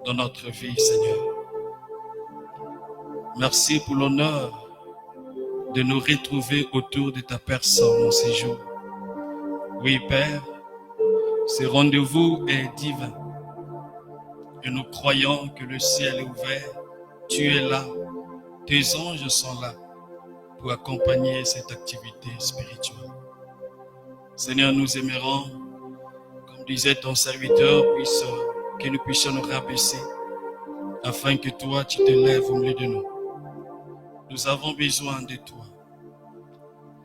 dans notre vie, Seigneur. Merci pour l'honneur de nous retrouver autour de ta personne en ces jours. Oui, Père, ce rendez-vous est divin et nous croyons que le ciel est ouvert. Tu es là, tes anges sont là pour accompagner cette activité spirituelle. Seigneur, nous aimerons, comme disait ton serviteur, que nous puissions nous rabaisser afin que toi, tu te lèves au milieu de nous. Nous avons besoin de toi.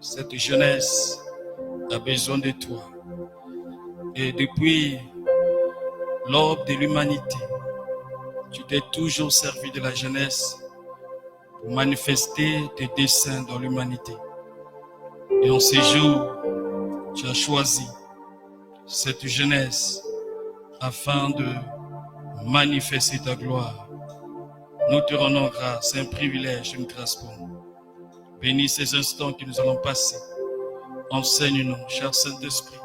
Cette jeunesse a besoin de toi. Et depuis l'aube de l'humanité, tu t'es toujours servi de la jeunesse pour manifester tes desseins dans l'humanité. Et en ces jours, tu as choisi cette jeunesse afin de manifester ta gloire. Nous te rendons grâce, c'est un privilège, une grâce pour nous. Bénis ces instants que nous allons passer. Enseigne-nous, cher Saint-Esprit.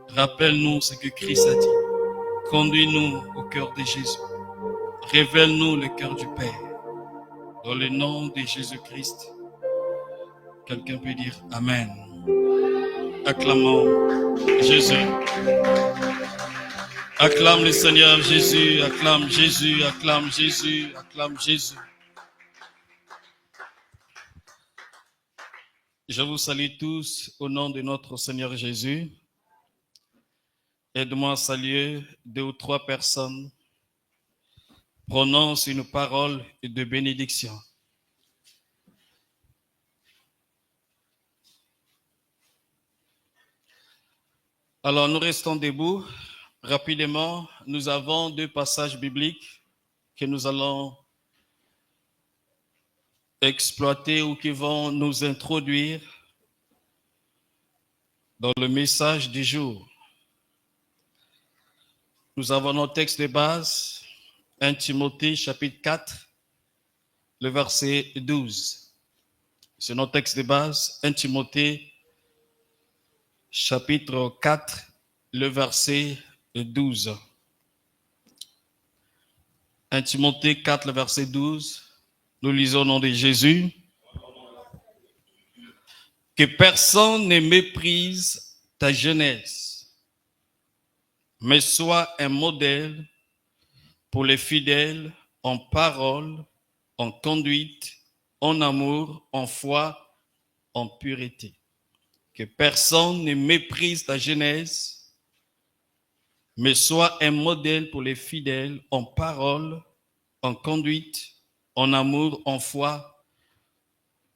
Rappelle-nous ce que Christ a dit. Conduis-nous au cœur de Jésus. Révèle-nous le cœur du Père. Dans le nom de Jésus-Christ, quelqu'un peut dire Amen. Acclamons Jésus. Acclame le Seigneur Jésus, acclame Jésus, acclame Jésus, acclame Jésus. Je vous salue tous au nom de notre Seigneur Jésus. Aide-moi à saluer 2 ou 3 personnes. Prononce une parole de bénédiction. Alors nous restons debout. Rapidement, nous avons 2 passages bibliques que nous allons exploiter ou qui vont nous introduire dans le message du jour. Nous avons nos textes de base, 1 Timothée chapitre 4, le verset 12. C'est notre texte de base, 1 Timothée chapitre 4, le verset 12. 1 Timothée 4, le verset 12. Nous lisons au nom de Jésus. Que personne ne méprise ta jeunesse, mais sois un modèle pour les fidèles en parole, en conduite, en amour, en foi, en pureté. Que personne ne méprise ta jeunesse, mais sois un modèle pour les fidèles en parole, en conduite, en amour, en foi,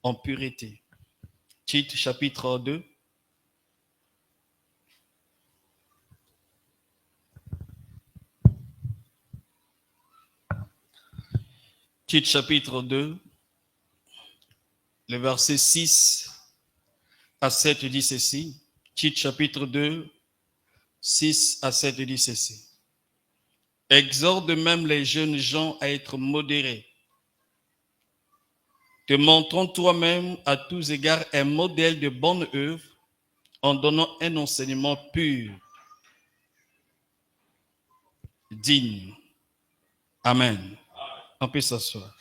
en pureté. Tite chapitre 2. Tite chapitre 2, le verset 6 à 7 dit ceci. Tite chapitre 2, 6 à 7 dit ceci. Exhorte même les jeunes gens à être modérés, te montrant toi-même à tous égards un modèle de bonne œuvre en donnant un enseignement pur, digne. Amen. On peut s'asseoir.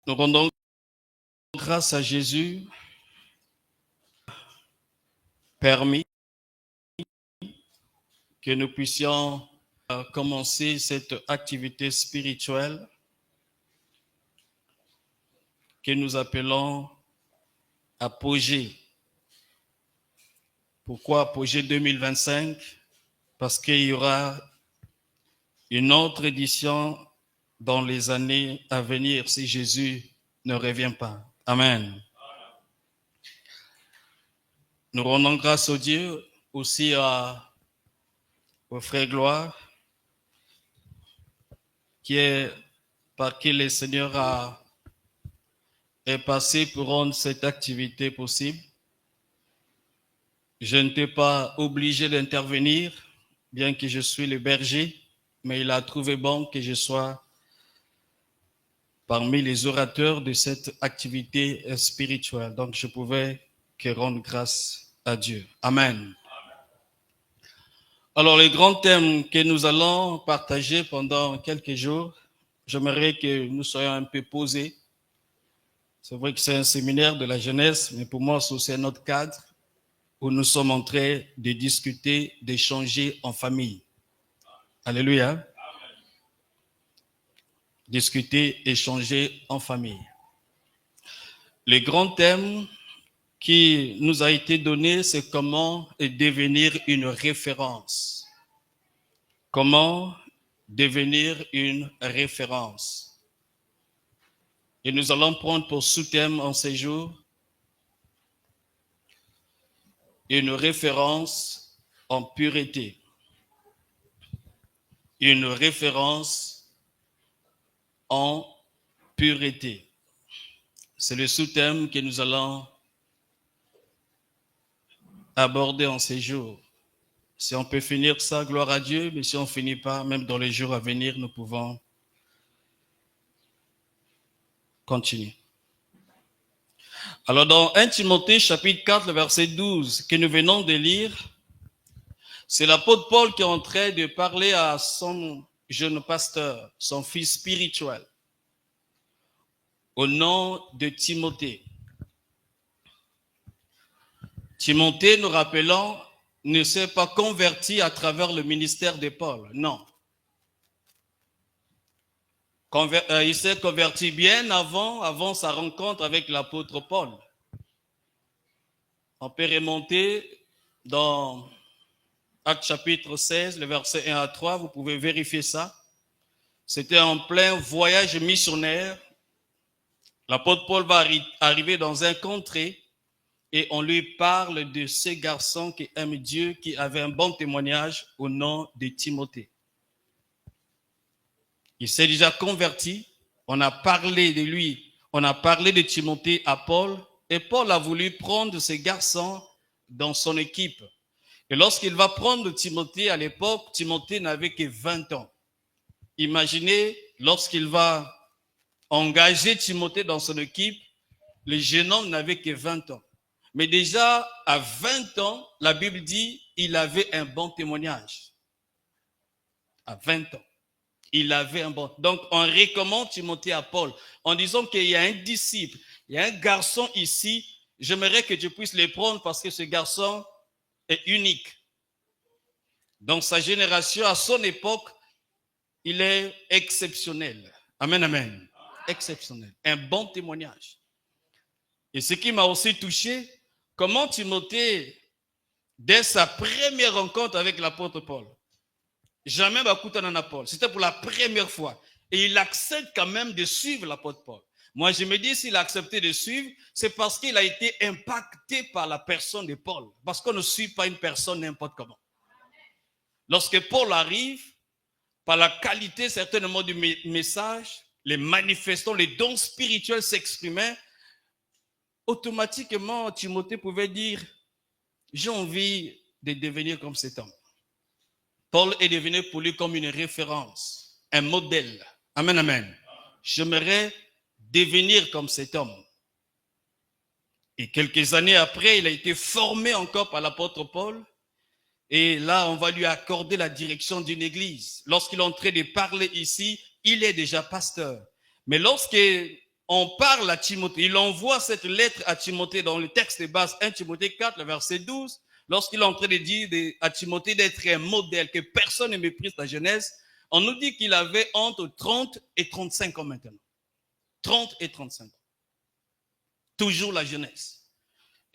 Nous rendons grâce à Jésus, permis que nous puissions commencer cette activité spirituelle que nous appelons Apogée. Pourquoi Apogée 2025? Parce qu'il y aura une autre édition dans les années à venir si Jésus ne revient pas. Amen. Nous rendons grâce au Dieu, aussi au frère Gloire, par qui le Seigneur est passé pour rendre cette activité possible. Je n'étais pas obligé d'intervenir, bien que je suis le berger, mais il a trouvé bon que je sois parmi les orateurs de cette activité spirituelle. Donc, je pouvais que rendre grâce à Dieu. Amen. Alors, les grands thèmes que nous allons partager pendant quelques jours, j'aimerais que nous soyons un peu posés. C'est vrai que c'est un séminaire de la jeunesse, mais pour moi, c'est aussi un autre cadre où nous sommes en train de discuter, d'échanger en famille. Alléluia. Discuter, échanger en famille. Le grand thème qui nous a été donné, c'est comment devenir une référence. Comment devenir une référence. Et nous allons prendre pour sous-thème en ces jours une référence en pureté. Une référence en pureté. C'est le sous-thème que nous allons aborder en ces jours. Si on peut finir ça, gloire à Dieu, mais si on ne finit pas, même dans les jours à venir, nous pouvons continuer. Alors dans 1 Timothée chapitre 4, le verset 12 que nous venons de lire, c'est l'apôtre Paul qui est en train de parler à son jeune pasteur, son fils spirituel, au nom de Timothée. Timothée, nous rappelons, ne s'est pas converti à travers le ministère de Paul, non. Il s'est converti bien avant sa rencontre avec l'apôtre Paul. On peut remonter dans Actes chapitre 16, le verset 1 à 3, vous pouvez vérifier ça. C'était en plein voyage missionnaire. L'apôtre Paul va arriver dans un contrée et on lui parle de ce garçon qui aime Dieu, qui avait un bon témoignage au nom de Timothée. Il s'est déjà converti, on a parlé de lui, on a parlé de Timothée à Paul, et Paul a voulu prendre ce garçon dans son équipe. Et lorsqu'il va prendre Timothée à l'époque, Timothée n'avait que 20 ans. Imaginez, lorsqu'il va engager Timothée dans son équipe, le jeune homme n'avait que 20 ans. Mais déjà, à 20 ans, la Bible dit, il avait un bon témoignage. À 20 ans, il avait un bon... Donc, on recommande Timothée à Paul en disant qu'il y a un disciple, il y a un garçon ici, j'aimerais que tu puisses le prendre parce que ce garçon est unique. Dans sa génération, à son époque, il est exceptionnel. Amen, amen. Exceptionnel. Un bon témoignage. Et ce qui m'a aussi touché, comment Timothée, dès sa première rencontre avec l'apôtre Paul, jamais Bakoutanana Paul, c'était pour la première fois. Et il accepte quand même de suivre l'apôtre Paul. Moi, je me dis, s'il a accepté de suivre, c'est parce qu'il a été impacté par la personne de Paul. Parce qu'on ne suit pas une personne n'importe comment. Lorsque Paul arrive, par la qualité certainement du message, les manifestants, les dons spirituels s'exprimaient, automatiquement, Timothée pouvait dire, j'ai envie de devenir comme cet homme. Paul est devenu pour lui comme une référence, un modèle. Amen, amen. J'aimerais devenir comme cet homme. Et quelques années après, il a été formé encore par l'apôtre Paul. Et là, on va lui accorder la direction d'une église. Lorsqu'il est en train de parler ici, il est déjà pasteur. Mais lorsqu'on parle à Timothée, il envoie cette lettre à Timothée dans le texte de base 1 Timothée 4, le verset 12. Lorsqu'il est en train de dire à Timothée d'être un modèle, que personne ne méprise la jeunesse, on nous dit qu'il avait entre 30 et 35 ans maintenant. 30 et 35 ans. Toujours la jeunesse.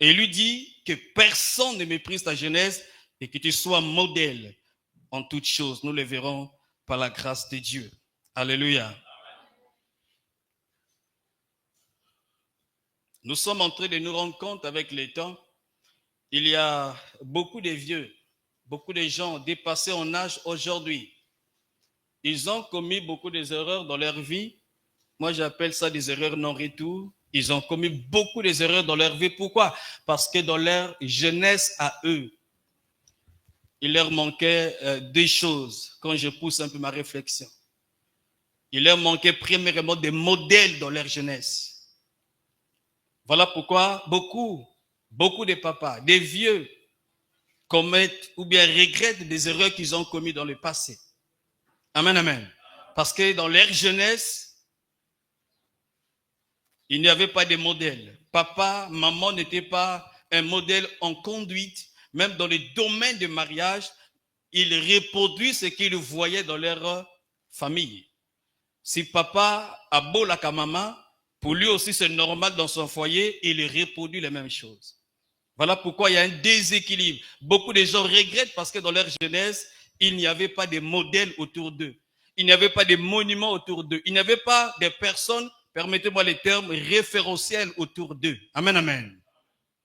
Et il lui dit que personne ne méprise ta jeunesse et que tu sois modèle en toutes choses. Nous le verrons par la grâce de Dieu. Alléluia. Nous sommes en train de nous rendre compte avec le temps. Il y a beaucoup de vieux, beaucoup de gens dépassés en âge aujourd'hui. Ils ont commis beaucoup d'erreurs dans leur vie. Moi, j'appelle ça des erreurs non-retour. Ils ont commis beaucoup d'erreurs dans leur vie. Pourquoi? Parce que dans leur jeunesse à eux, il leur manquait des choses quand je pousse un peu ma réflexion. Il leur manquait premièrement des modèles dans leur jeunesse. Voilà pourquoi beaucoup de papas, des vieux, commettent ou bien regrettent des erreurs qu'ils ont commises dans le passé. Amen, amen. Parce que dans leur jeunesse, il n'y avait pas de modèle. Papa, maman n'étaient pas un modèle en conduite. Même dans les domaines de mariage, ils reproduisent ce qu'ils voyaient dans leur famille. Si papa a beau la maman, pour lui aussi c'est normal dans son foyer, il reproduit les mêmes choses. Voilà pourquoi il y a un déséquilibre. Beaucoup de gens regrettent parce que dans leur jeunesse, il n'y avait pas de modèles autour d'eux. Il n'y avait pas de monuments autour d'eux. Il n'y avait pas de personnes, permettez-moi les termes, référentiels autour d'eux. Amen, amen.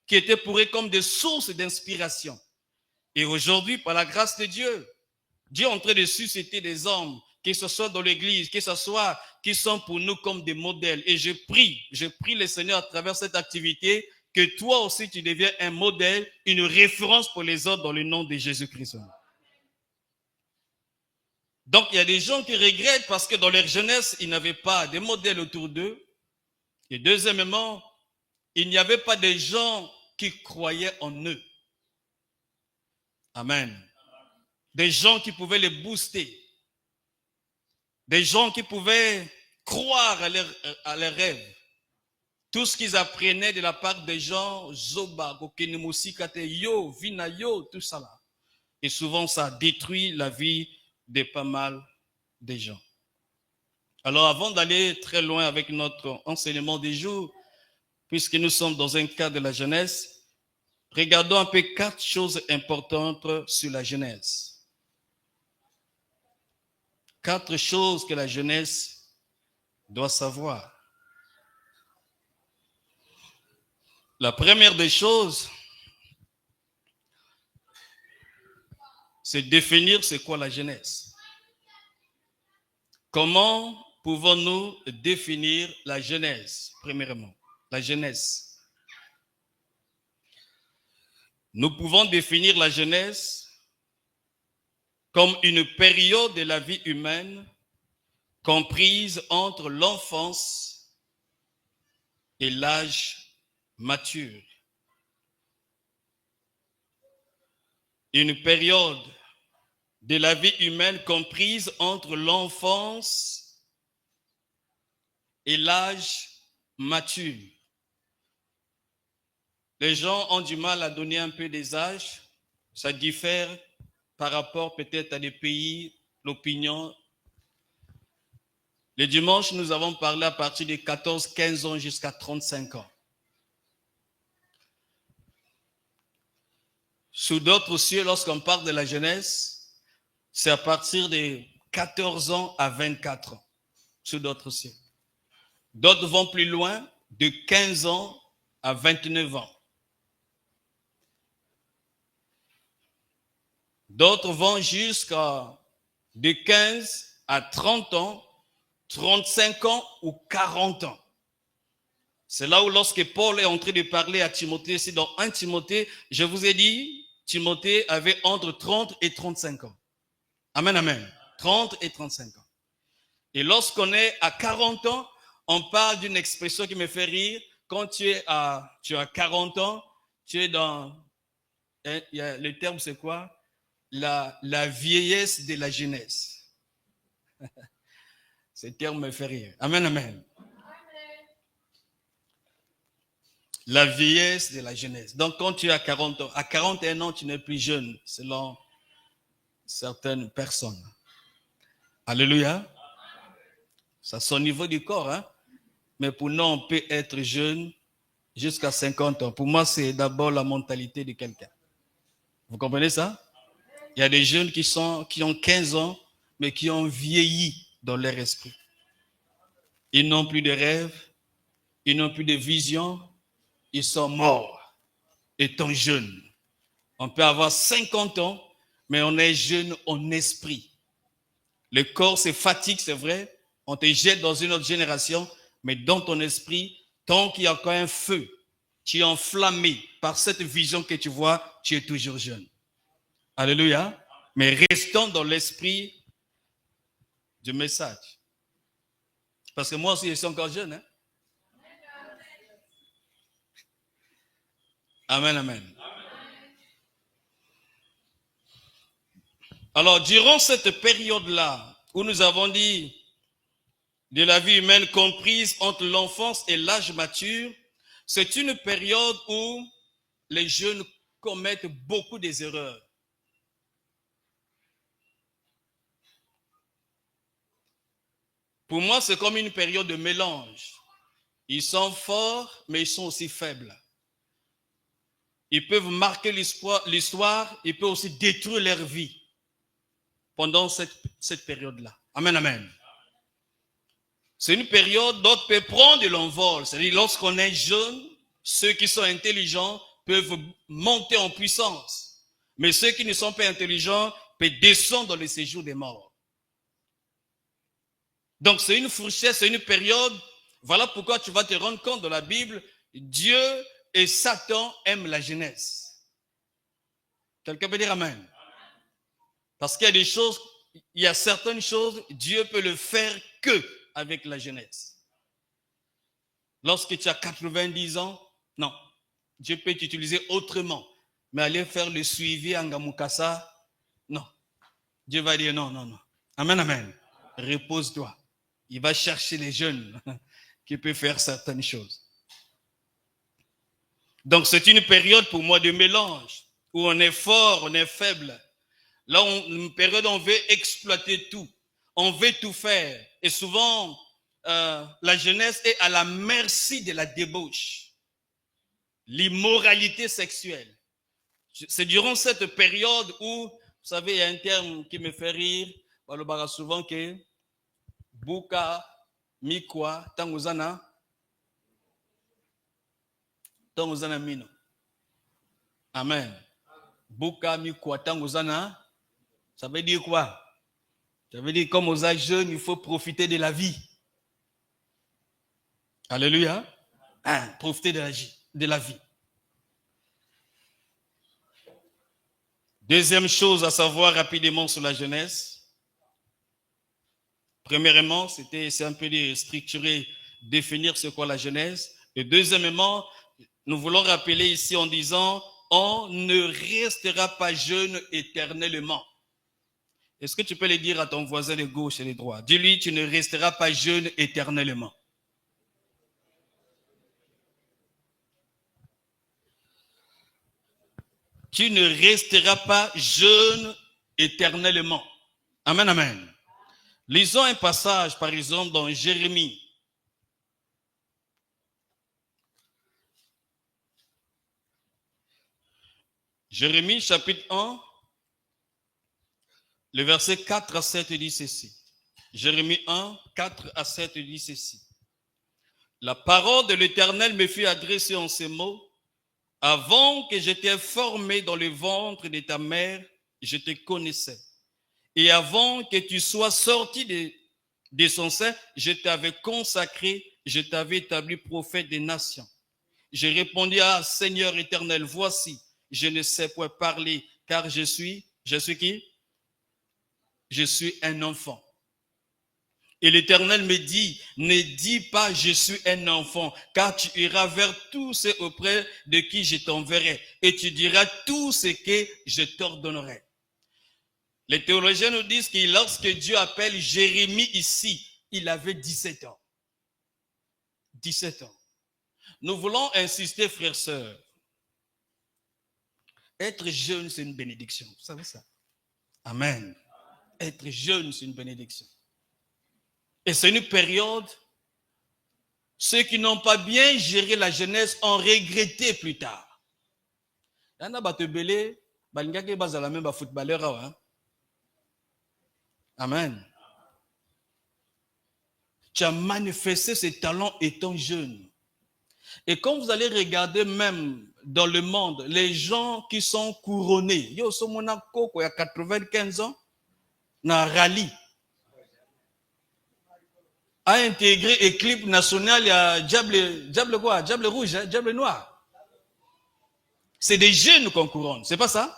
Qui étaient pour eux comme des sources d'inspiration. Et aujourd'hui, par la grâce de Dieu, Dieu est en train de susciter des hommes, que ce soit dans l'église, que ce soit qui sont pour nous comme des modèles. Et je prie le Seigneur à travers cette activité, que toi aussi tu deviens un modèle, une référence pour les autres dans le nom de Jésus-Christ. Donc il y a des gens qui regrettent parce que dans leur jeunesse, ils n'avaient pas de modèles autour d'eux. Et deuxièmement, il n'y avait pas de gens qui croyaient en eux. Amen. Des gens qui pouvaient les booster. Des gens qui pouvaient croire à leurs rêves. Tout ce qu'ils apprenaient de la part des gens, Zoba, Gokenemosikate, Yo, Vinayo, tout ça là. Et souvent, ça détruit la vie de pas mal de gens. Alors, avant d'aller très loin avec notre enseignement des jours, puisque nous sommes dans un cadre de la jeunesse, regardons un peu 4 choses importantes sur la jeunesse. 4 choses que la jeunesse doit savoir. La première des choses, c'est définir c'est quoi la jeunesse. Comment pouvons-nous définir la jeunesse, premièrement, la jeunesse? Nous pouvons définir la jeunesse comme une période de la vie humaine comprise entre l'enfance et l'âge mature. Une période de la vie humaine comprise entre l'enfance et l'âge mature. Les gens ont du mal à donner un peu des âges. Ça diffère par rapport peut-être à des pays, l'opinion. Le dimanche, nous avons parlé à partir de 14-15 ans jusqu'à 35 ans. Sous d'autres cieux, lorsqu'on parle de la jeunesse, c'est à partir de 14 ans à 24 ans. Sous d'autres cieux. D'autres vont plus loin, de 15 ans à 29 ans. D'autres vont jusqu'à de 15 à 30 ans, 35 ans ou 40 ans. C'est là où lorsque Paul est en train de parler à Timothée, c'est dans 1 Timothée, je vous ai dit, Timothée avait entre 30 et 35 ans. Amen, amen. 30 et 35 ans. Et lorsqu'on est à 40 ans, on parle d'une expression qui me fait rire. Quand tu as 40 ans, tu es dans, le terme c'est quoi? La vieillesse de la jeunesse. Ce terme me fait rire. Amen, amen. La vieillesse de la jeunesse. Donc, quand tu as 40 ans, à 41 ans, tu n'es plus jeune, selon certaines personnes. Alléluia. Ça, c'est au niveau du corps, hein. Mais pour nous, on peut être jeune jusqu'à 50 ans. Pour moi, c'est d'abord la mentalité de quelqu'un. Vous comprenez ça? Il y a des jeunes qui ont 15 ans, mais qui ont vieilli dans leur esprit. Ils n'ont plus de rêves, ils n'ont plus de vision, ils sont morts, étant jeunes. On peut avoir 50 ans, mais on est jeune en esprit. Le corps se fatigue, c'est vrai, on te jette dans une autre génération, mais dans ton esprit, tant qu'il y a encore un feu, tu es enflammé par cette vision que tu vois, tu es toujours jeune. Alléluia. Mais restons dans l'esprit du message. Parce que moi aussi, je suis encore jeune. Hein? Amen, amen. Alors, durant cette période-là, où nous avons dit de la vie humaine comprise entre l'enfance et l'âge mature, c'est une période où les jeunes commettent beaucoup des erreurs. Pour moi, c'est comme une période de mélange. Ils sont forts, mais ils sont aussi faibles. Ils peuvent marquer l'histoire, ils peuvent aussi détruire leur vie pendant cette période-là. Amen, amen. C'est une période dont on peut prendre de l'envol. C'est-à-dire, lorsqu'on est jeune, ceux qui sont intelligents peuvent monter en puissance. Mais ceux qui ne sont pas intelligents peuvent descendre dans le séjour des morts. Donc, c'est une fourchette, c'est une période. Voilà pourquoi tu vas te rendre compte dans la Bible, Dieu et Satan aiment la jeunesse. Quelqu'un peut dire amen. Parce qu'il y a des choses, il y a certaines choses, Dieu peut le faire que avec la jeunesse. Lorsque tu as 90 ans, non. Dieu peut t'utiliser autrement. Mais aller faire le suivi en Gamukasa, non. Dieu va dire non, non, non. Amen, amen. Repose-toi. Il va chercher les jeunes qui peuvent faire certaines choses. Donc, c'est une période pour moi de mélange, où on est fort, on est faible. Là, une période où on veut exploiter tout. On veut tout faire. Et souvent, la jeunesse est à la merci de la débauche. L'immoralité sexuelle. C'est durant cette période où, vous savez, il y a un terme qui me fait rire. On parle souvent que Buka, Mikwa, Tanguzana Mino. Amen. Buka, Mikwa, Tanguzana. Ça veut dire quoi? Ça veut dire comme aux âges jeunes, il faut profiter de la vie. Alléluia. Profiter de la vie. Deuxième chose à savoir rapidement sur la jeunesse. Premièrement, c'est un peu de structurer, définir ce qu'est la jeunesse. Et deuxièmement, nous voulons rappeler ici en disant, on ne restera pas jeune éternellement. Est-ce que tu peux le dire à ton voisin de gauche et de droite? Dis-lui, tu ne resteras pas jeune éternellement. Tu ne resteras pas jeune éternellement. Amen, amen. Lisons un passage, par exemple, dans Jérémie. Jérémie, chapitre 1, le verset 4 à 7 dit ceci. Jérémie 1, 4 à 7 dit ceci. La parole de l'Éternel me fut adressée en ces mots. Avant que j'étais formé dans le ventre de ta mère, je te connaissais. Et avant que tu sois sorti de son sein, je t'avais consacré, je t'avais établi prophète des nations. Je répondis à Seigneur éternel, voici, je ne sais point parler, car je suis qui? Je suis un enfant. Et l'Éternel me dit, ne dis pas je suis un enfant, car tu iras vers tous ceux auprès de qui je t'enverrai, et tu diras tout ce que je t'ordonnerai. Les théologiens nous disent que lorsque Dieu appelle Jérémie ici, il avait 17 ans. 17 ans. Nous voulons insister, frères, sœurs. Être jeune, c'est une bénédiction. Vous savez ça? Amen. Être jeune, c'est une bénédiction. Et c'est une période, ceux qui n'ont pas bien géré la jeunesse ont regretté plus tard. Il y en a qui belé, balingaki bazala même footballeur. Amen. Tu as manifesté ces talents étant jeune. Et quand vous allez regarder même dans le monde, les gens qui sont couronnés, yo so mona koko ya 95 ans na rallye a intégré équipe nationale à Diable quoi? Diable rouge, hein? Diable noir. C'est des jeunes qu'on couronne, c'est pas ça?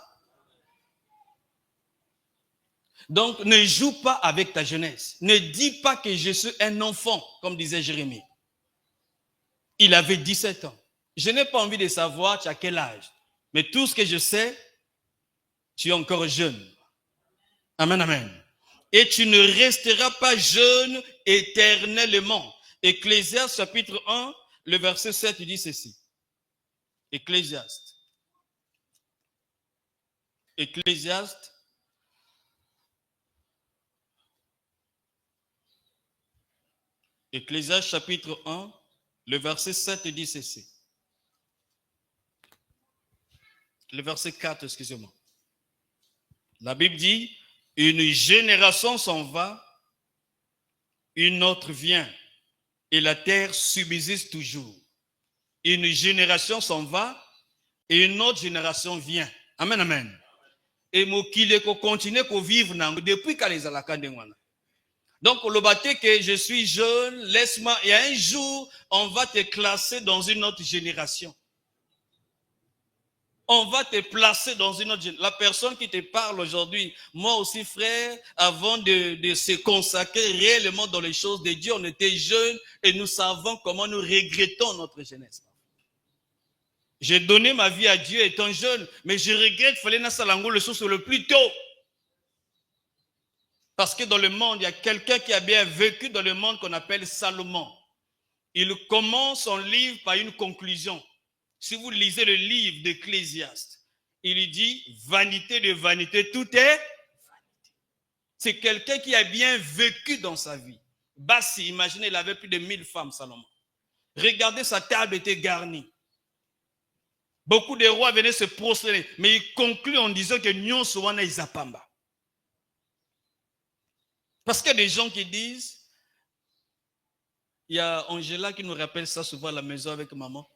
Donc, ne joue pas avec ta jeunesse. Ne dis pas que je suis un enfant, comme disait Jérémie. Il avait 17 ans. Je n'ai pas envie de savoir tu as quel âge. Mais tout ce que je sais, tu es encore jeune. Amen, amen. Et tu ne resteras pas jeune éternellement. Ecclésiaste chapitre 1, le verset 7, il dit ceci. Ecclésiaste. Ecclésiaste. Ecclésiaste chapitre 1, le verset 7 dit ceci. Le verset 4, excusez-moi. La Bible dit, une génération s'en va, une autre vient, et la terre subsiste toujours. Une génération s'en va, et une autre génération vient. Amen, amen. Et mokile ko continue ko vivre depuis quand les alakandengwana. Donc, le bâté que je suis jeune, laisse-moi, et un jour, on va te classer dans une autre génération. On va te placer dans une autre génération. La personne qui te parle aujourd'hui, moi aussi frère, avant de se consacrer réellement dans les choses de Dieu, on était jeunes et nous savons comment nous regrettons notre jeunesse. J'ai donné ma vie à Dieu étant jeune, mais je regrette qu'il fallait nasalango le source le plus tôt. Parce que dans le monde, il y a quelqu'un qui a bien vécu dans le monde qu'on appelle Salomon. Il commence son livre par une conclusion. Si vous lisez le livre d'Ecclésiaste, il dit vanité de vanité, tout est vanité. C'est quelqu'un qui a bien vécu dans sa vie. Bassi, imaginez, il avait plus de 1000 femmes, Salomon. Regardez, sa table était garnie. Beaucoup de rois venaient se prosterner, mais il conclut en disant que Nyon Sowana Isapamba. Parce qu'il y a des gens qui disent, il y a Angela qui nous rappelle ça souvent à la maison avec maman.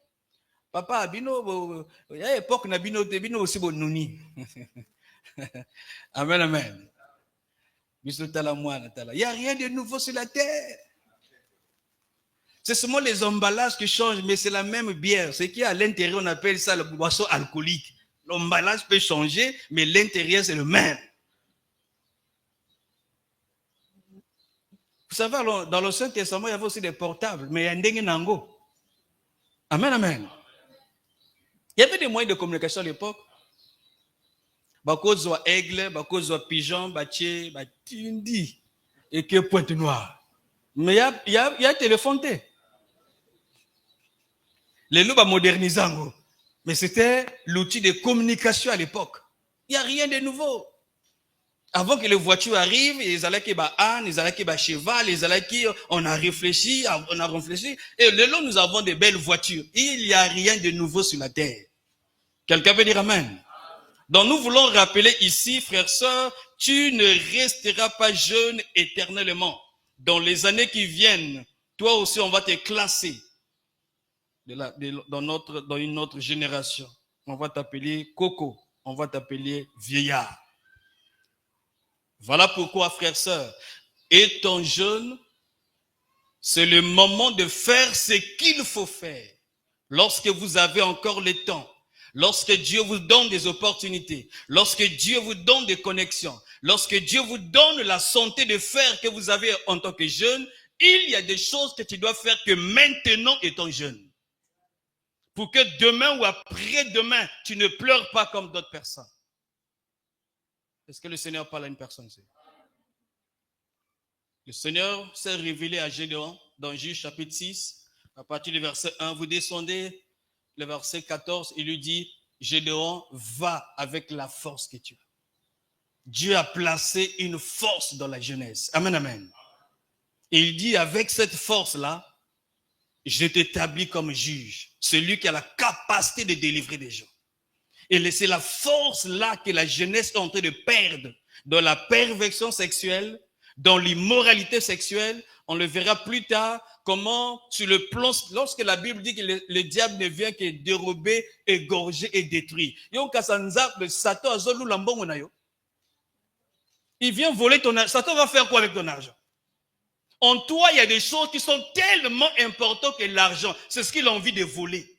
Papa, bino, il y a époque na bino aussi bon nouni. Amen, amen. Il n'y a rien de nouveau sur la terre. C'est seulement les emballages qui changent, mais c'est la même bière. Ce qui est à l'intérieur, on appelle ça le boisson alcoolique. L'emballage peut changer, mais l'intérieur, c'est le même. Vous savez, dans l'Ancien Testament, il y avait aussi des portables, mais il y a un dengue nango. Amen, amen. Il y avait des moyens de communication à l'époque. Bakozwa aigle, bakozwa pigeon, baché, batindi, et que pointe noire. Mais il y a téléphone. Les loups va moderniser. Mais c'était l'outil de communication à l'époque. Il n'y a rien de nouveau. Avant que les voitures arrivent, les allaient qui âne, les allaient qui cheval, les allaient qui on a réfléchi. Et le long, nous avons de belles voitures. Il n'y a rien de nouveau sur la terre. Quelqu'un peut dire amen. Donc nous voulons rappeler ici, frères, sœurs, tu ne resteras pas jeune éternellement. Dans les années qui viennent, toi aussi, on va te classer dans une autre génération. On va t'appeler Coco, on va t'appeler vieillard. Voilà pourquoi, frères, sœurs, étant jeune, c'est le moment de faire ce qu'il faut faire. Lorsque vous avez encore le temps, lorsque Dieu vous donne des opportunités, lorsque Dieu vous donne des connexions, lorsque Dieu vous donne la santé de faire que vous avez en tant que jeune, il y a des choses que tu dois faire que maintenant étant jeune. Pour que demain ou après-demain, tu ne pleures pas comme d'autres personnes. Est-ce que le Seigneur parle à une personne ici? Le Seigneur s'est révélé à Gédéon dans Juge chapitre 6, à partir du verset 1. Vous descendez le verset 14, il lui dit, Gédéon, va avec la force que tu as. Dieu a placé une force dans la jeunesse. Amen, amen. Et il dit, avec cette force-là, je t'établis comme juge, celui qui a la capacité de délivrer des gens. Et c'est la force-là que la jeunesse est en train de perdre dans la perversion sexuelle, dans l'immoralité sexuelle. On le verra plus tard, comment sur le plan, lorsque la Bible dit que le diable ne vient que dérober, égorger et détruire. Il vient voler ton argent. Satan va faire quoi avec ton argent? En toi, il y a des choses qui sont tellement importantes que l'argent. C'est ce qu'il a envie de voler.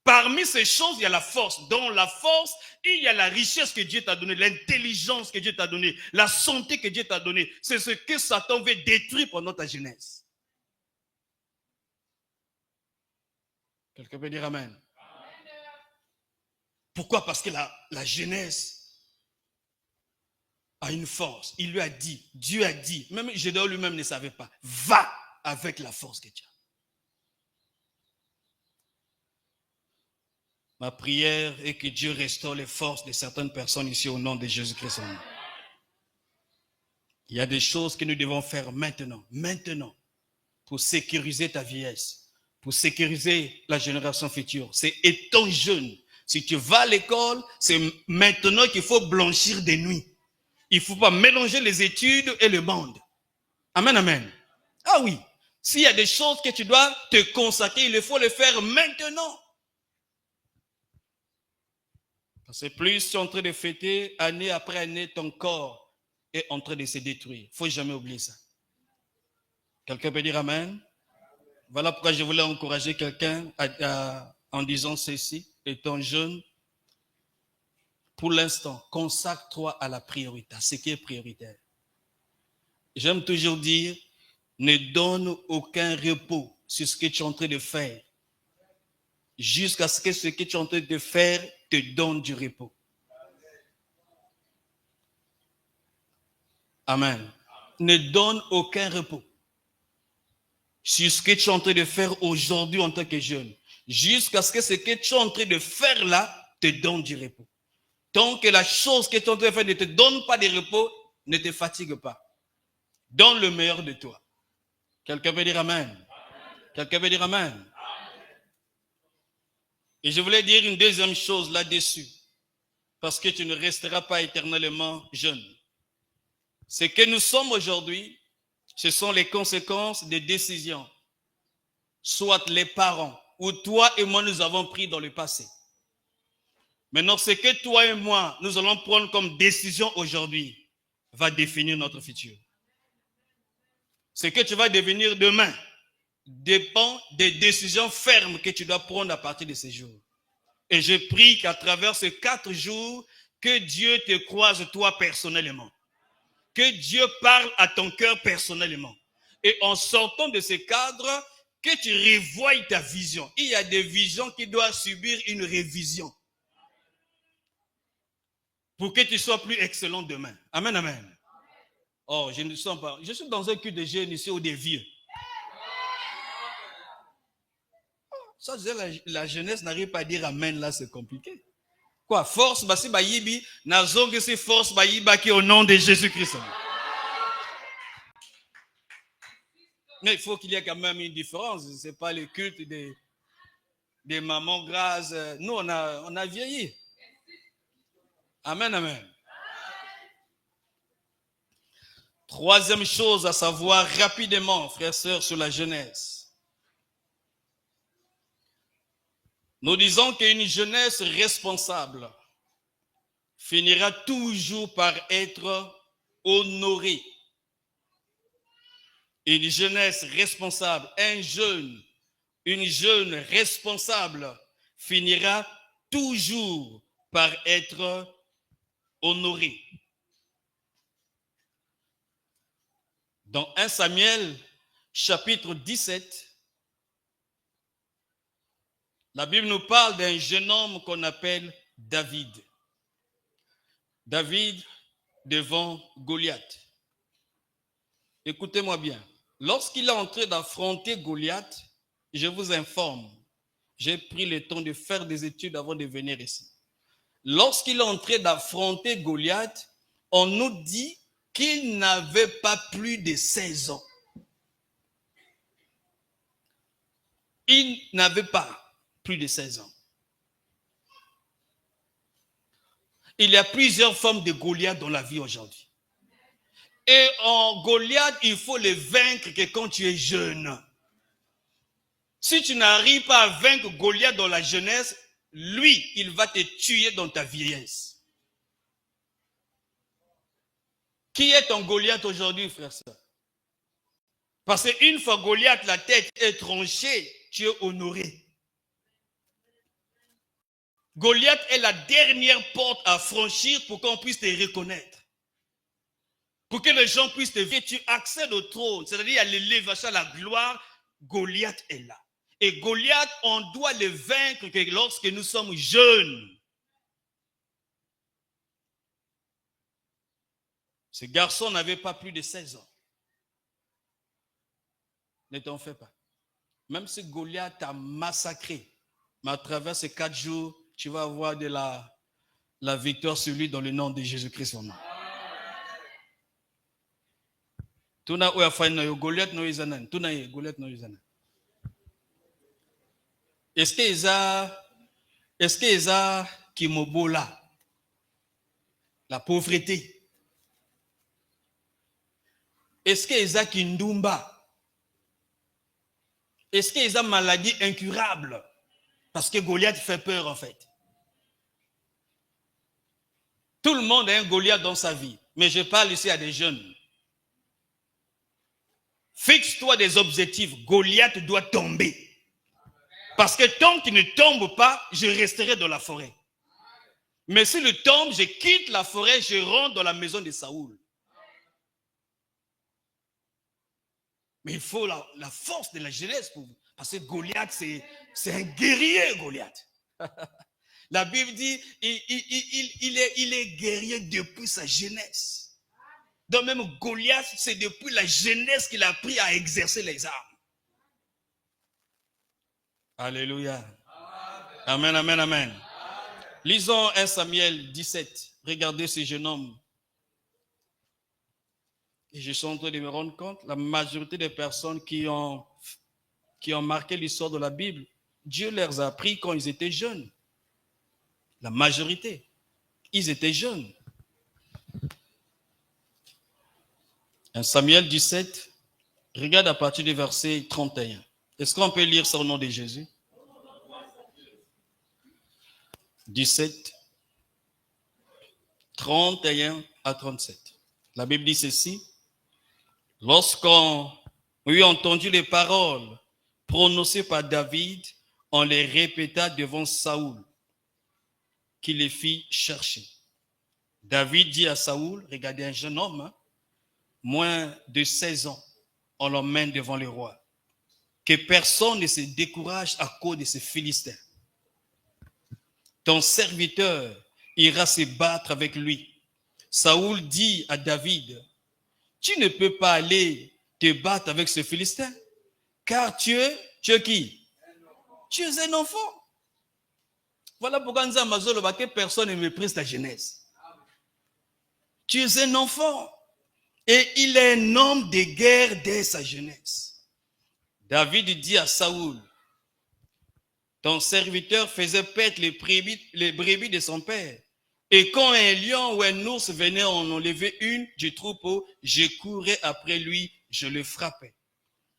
Parmi ces choses, il y a la force. Dans la force, il y a la richesse que Dieu t'a donnée, l'intelligence que Dieu t'a donnée, la santé que Dieu t'a donnée. C'est ce que Satan veut détruire pendant ta jeunesse. Quelqu'un peut dire Amen. Pourquoi? Parce que la jeunesse a une force. Il lui a dit, Dieu a dit, même Gédéon lui-même ne savait pas, va avec la force que tu as. Ma prière est que Dieu restaure les forces de certaines personnes ici au nom de Jésus-Christ. Il y a des choses que nous devons faire maintenant, pour sécuriser ta vieillesse, pour sécuriser la génération future. C'est étant jeune. Si tu vas à l'école, c'est maintenant qu'il faut blanchir des nuits. Il ne faut pas mélanger les études et le monde. Amen, amen. Ah oui, s'il y a des choses que tu dois te consacrer, il faut les faire maintenant. Parce que plus tu es en train de fêter, année après année, ton corps est en train de se détruire. Il ne faut jamais oublier ça. Quelqu'un peut dire Amen? Voilà pourquoi je voulais encourager quelqu'un en disant ceci, étant jeune. Pour l'instant, consacre-toi à la priorité, à ce qui est prioritaire. J'aime toujours dire, ne donne aucun repos sur ce que tu es en train de faire, jusqu'à ce que ce que tu es en train de faire te donne du repos. Amen. Ne donne aucun repos sur ce que tu es en train de faire aujourd'hui en tant que jeune, jusqu'à ce que ce que tu es en train de faire là te donne du repos. Tant que la chose que tu es en train de faire ne te donne pas de repos, ne te fatigue pas. Donne le meilleur de toi. Quelqu'un peut dire Amen. Quelqu'un peut dire Amen. Et je voulais dire une deuxième chose là-dessus, parce que tu ne resteras pas éternellement jeune. Ce que nous sommes aujourd'hui, ce sont les conséquences des décisions, soit les parents ou toi et moi nous avons pris dans le passé. Maintenant, ce que toi et moi nous allons prendre comme décision aujourd'hui va définir notre futur. Ce que tu vas devenir demain dépend des décisions fermes que tu dois prendre à partir de ces jours. Et je prie qu'à travers ces 4 jours, que Dieu te croise toi personnellement. Que Dieu parle à ton cœur personnellement. Et en sortant de ce cadre, que tu revoies ta vision. Il y a des visions qui doivent subir une révision. Pour que tu sois plus excellent demain. Amen, amen. Oh, je ne sens pas. Je suis dans un culte de jeunes ici ou des vieux. Ça, la jeunesse n'arrive pas à dire amen, là, c'est compliqué. Quoi? Force, basi bayibi, nazonge c'est force bayiba qui au nom de Jésus-Christ. Mais il faut qu'il y ait quand même une différence. Ce n'est pas le culte des mamans grasses. Nous, on a vieilli. Amen, amen. Troisième chose à savoir rapidement, frères et sœurs, sur la jeunesse. Nous disons qu'une jeunesse responsable finira toujours par être honorée. Une jeunesse responsable, une jeune responsable finira toujours par être honorée. Dans 1 Samuel, chapitre 17, la Bible nous parle d'un jeune homme qu'on appelle David. David devant Goliath. Écoutez-moi bien. Lorsqu'il est en train d'affronter Goliath, je vous informe, j'ai pris le temps de faire des études avant de venir ici. Lorsqu'il est en train d'affronter Goliath, on nous dit qu'il n'avait pas plus de 16 ans. Il n'avait pas plus de 16 ans. Il y a plusieurs formes de Goliath dans la vie aujourd'hui. Et en Goliath, il faut le vaincre que quand tu es jeune. Si tu n'arrives pas à vaincre Goliath dans la jeunesse, lui, il va te tuer dans ta vieillesse. Qui est ton Goliath aujourd'hui, frère et sœur? Parce qu'une fois Goliath, la tête est tranchée, tu es honoré. Goliath est la dernière porte à franchir pour qu'on puisse te reconnaître. Pour que les gens puissent te voir. Tu accèdes au trône, c'est-à-dire à l'élévation, à la gloire, Goliath est là. Et Goliath, on doit le vaincre que lorsque nous sommes jeunes. Ce garçon n'avait pas plus de 16 ans. Ne t'en fais pas. Même si Goliath t'a massacré, mais à travers ces 4 jours, tu vas avoir de la victoire sur lui dans le nom de Jésus-Christ. Tuna oya fanya yo Goliath no izana. Tuna ye Goliath no izana. Est-ce que Eza Kimobola, la pauvreté? Est-ce que Eza Kindumba? Est-ce que Eza maladie incurable? Parce que Goliath fait peur en fait. Tout le monde a un Goliath dans sa vie, mais je parle ici à des jeunes. Fixe-toi des objectifs. Goliath doit tomber. Parce que tant qu'il ne tombe pas, je resterai dans la forêt. Mais s'il tombe, je quitte la forêt, je rentre dans la maison de Saoul. Mais il faut la force de la jeunesse pour vous. Parce que Goliath, c'est un guerrier, Goliath. La Bible dit, il est guerrier depuis sa jeunesse. Donc même Goliath, c'est depuis la jeunesse qu'il a appris à exercer les armes. Alléluia. Amen, amen, amen. Lisons 1 Samuel 17. Regardez ce jeune homme. Et je suis en train de me rendre compte, la majorité des personnes qui ont marqué l'histoire de la Bible, Dieu leur a appris quand ils étaient jeunes. La majorité, ils étaient jeunes. 1 Samuel 17, regarde à partir du verset 31. Est-ce qu'on peut lire ça au nom de Jésus? 17, 31 à 37. La Bible dit ceci. Lorsqu'on eut entendu les paroles prononcées par David, on les répéta devant Saoul, qui les fit chercher. David dit à Saoul, regardez un jeune homme, moins de 16 ans, on l'emmène devant le roi. Que personne ne se décourage à cause de ces Philistins. Ton serviteur ira se battre avec lui. Saoul dit à David, tu ne peux pas aller te battre avec ce Philistin, car tu es qui? Tu es un enfant. Voilà pourquoi nous avons que personne ne méprise ta jeunesse. Tu es un enfant. Et il est un homme de guerre dès sa jeunesse. David dit à Saoul, ton serviteur faisait paître les brebis de son père. Et quand un lion ou un ours venait en enlever une du troupeau, je courais après lui, je le frappais.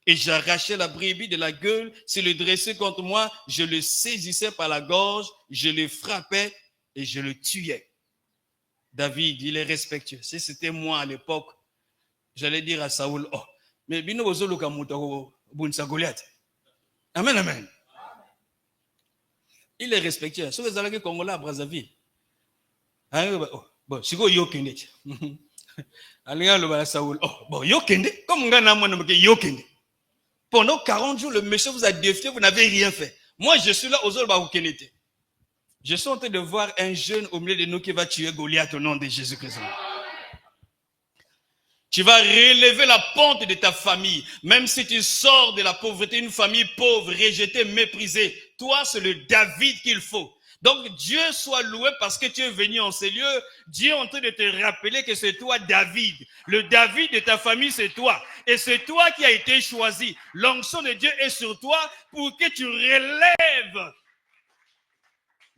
Et j'arrachais la brebis de la gueule, s'il le dressait contre moi, je le saisissais par la gorge, je le frappais et je le tuais. David, il est respectueux. Si c'était moi à l'époque, j'allais dire à Saoul, oh, mais bino bozolo kamuto bunsa Goliath. Amen, amen. Il est respectueux. Si vous allez Congolais à Brazzaville, bon, si vous yokende, allez le Saoul, oh, bon, yokende, comme on a mon yokende. Pendant 40 jours, le monsieur vous a défié, vous n'avez rien fait. Moi, je suis là aux autres Baoukenete. Je suis en train de voir un jeune au milieu de nous qui va tuer Goliath au nom de Jésus-Christ. Tu vas relever la pente de ta famille. Même si tu sors de la pauvreté, une famille pauvre, rejetée, méprisée. Toi, c'est le David qu'il faut. Donc, Dieu soit loué parce que tu es venu en ces lieux. Dieu est en train de te rappeler que c'est toi, David. Le David de ta famille, c'est toi. Et c'est toi qui as été choisi. L'onction de Dieu est sur toi pour que tu relèves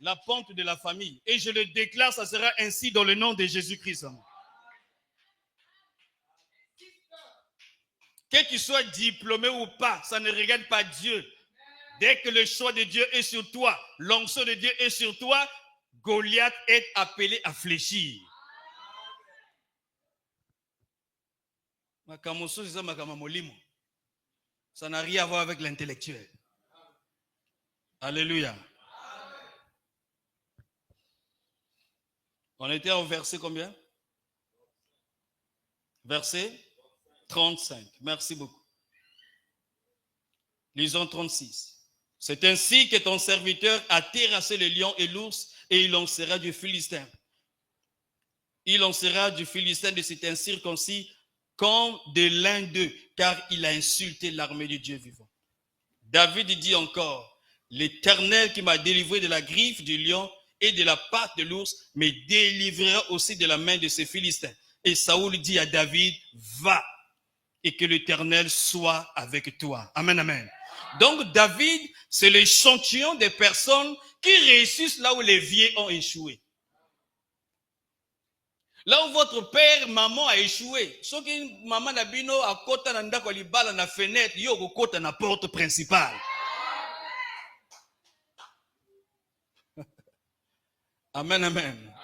la pente de la famille. Et je le déclare, ça sera ainsi dans le nom de Jésus-Christ. Que tu sois diplômé ou pas, ça ne regarde pas Dieu. Dès que le choix de Dieu est sur toi, l'onction de Dieu est sur toi, Goliath est appelé à fléchir. Ça n'a rien à voir avec l'intellectuel. Alléluia. On était au verset combien? Verset 35. Merci beaucoup. Lisons 36. C'est ainsi que ton serviteur a terrassé le lion et l'ours et il lancera du Philistin. Il lancera du Philistin de cet incirconcis comme de l'un d'eux, car il a insulté l'armée de Dieu vivant. David dit encore, l'Éternel qui m'a délivré de la griffe du lion et de la patte de l'ours me délivrera aussi de la main de ces Philistins. Et Saoul dit à David, va et que l'Éternel soit avec toi. Amen, amen. Donc David, c'est l'échantillon des personnes qui réussissent là où les vieux ont échoué. Là où votre père, maman a échoué, ce qui maman Nabino a kota na ndako libala na fenêtre, yo ko kota na porte principale. Amen, amen.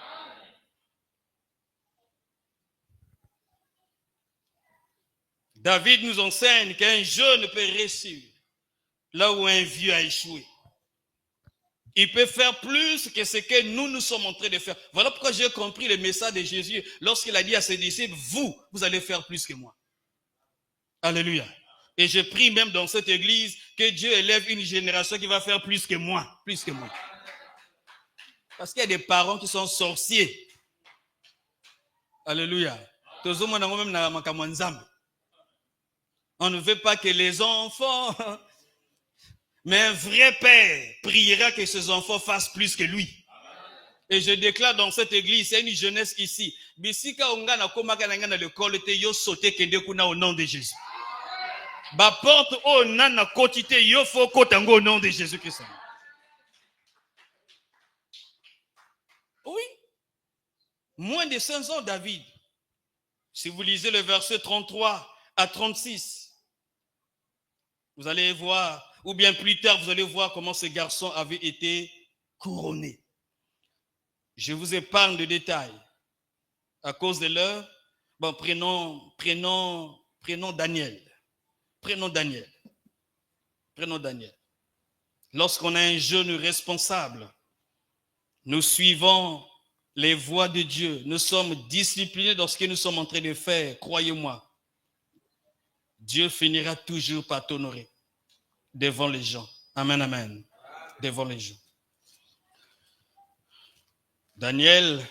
David nous enseigne qu'un jeune peut réussir là où un vieux a échoué. Il peut faire plus que ce que nous sommes en train de faire. Voilà pourquoi j'ai compris le message de Jésus lorsqu'il a dit à ses disciples, vous allez faire plus que moi. Alléluia. Et je prie même dans cette église que Dieu élève une génération qui va faire plus que moi. Plus que moi. Parce qu'il y a des parents qui sont sorciers. Alléluia. On ne veut pas que les enfants... Mais un vrai père priera que ses enfants fassent plus que lui. Et je déclare dans cette église, c'est une jeunesse ici. Bisika ongana komaka na ngana l'école te yo sauter kende kuna au nom de Jésus. Ba porte o nana kotite yo fo kotango au nom de Jésus Christ. Oui. Moins de 5 ans David. Si vous lisez le verset 33 à 36, vous allez voir, ou bien plus tard, vous allez voir comment ce garçon avait été couronné. Je vous épargne de détails. À cause de l'heure, bon, prenons Daniel. Prenons Daniel. Prenons Daniel. Lorsqu'on a un jeune responsable, nous suivons les voies de Dieu. Nous sommes disciplinés dans ce que nous sommes en train de faire. Croyez-moi. Dieu finira toujours par t'honorer devant les gens. Amen, amen. Devant les gens. Daniel, nous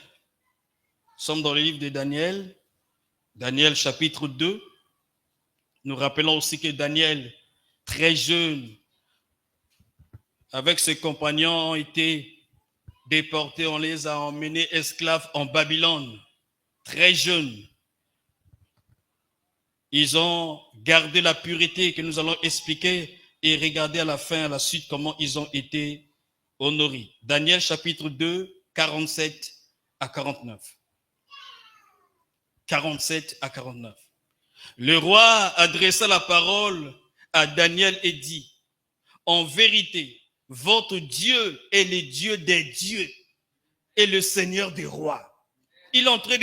sommes dans le livre de Daniel. Daniel chapitre 2. Nous rappelons aussi que Daniel, très jeune, avec ses compagnons, ont été déportés. On les a emmenés esclaves en Babylone. Très jeunes. Ils ont gardé la pureté que nous allons expliquer et regarder à la fin, à la suite, comment ils ont été honorés. Daniel chapitre 2, 47 à 49. 47 à 49. Le roi adressa la parole à Daniel et dit, en vérité, votre Dieu est le Dieu des dieux et le Seigneur des rois. Il est en train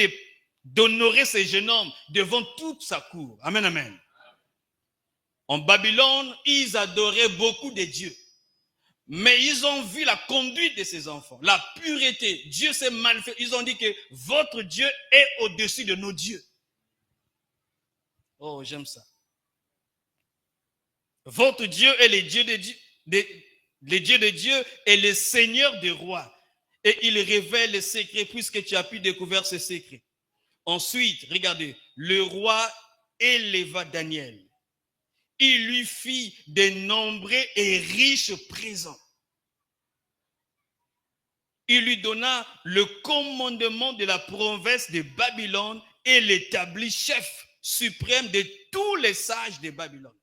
d'honorer ce jeune homme devant toute sa cour. Amen, amen. En Babylone, ils adoraient beaucoup de dieux. Mais ils ont vu la conduite de ces enfants, la pureté. Dieu s'est manifesté. Ils ont dit que votre Dieu est au-dessus de nos dieux. Oh, j'aime ça. Votre Dieu est le Dieu de Dieu et le Seigneur des rois. Et il révèle les secrets puisque tu as pu découvrir ces secrets. Ensuite, regardez, le roi éleva Daniel. Il lui fit de nombreux et riches présents. Il lui donna le commandement de la province de Babylone et l'établit chef suprême de tous les sages de Babylone.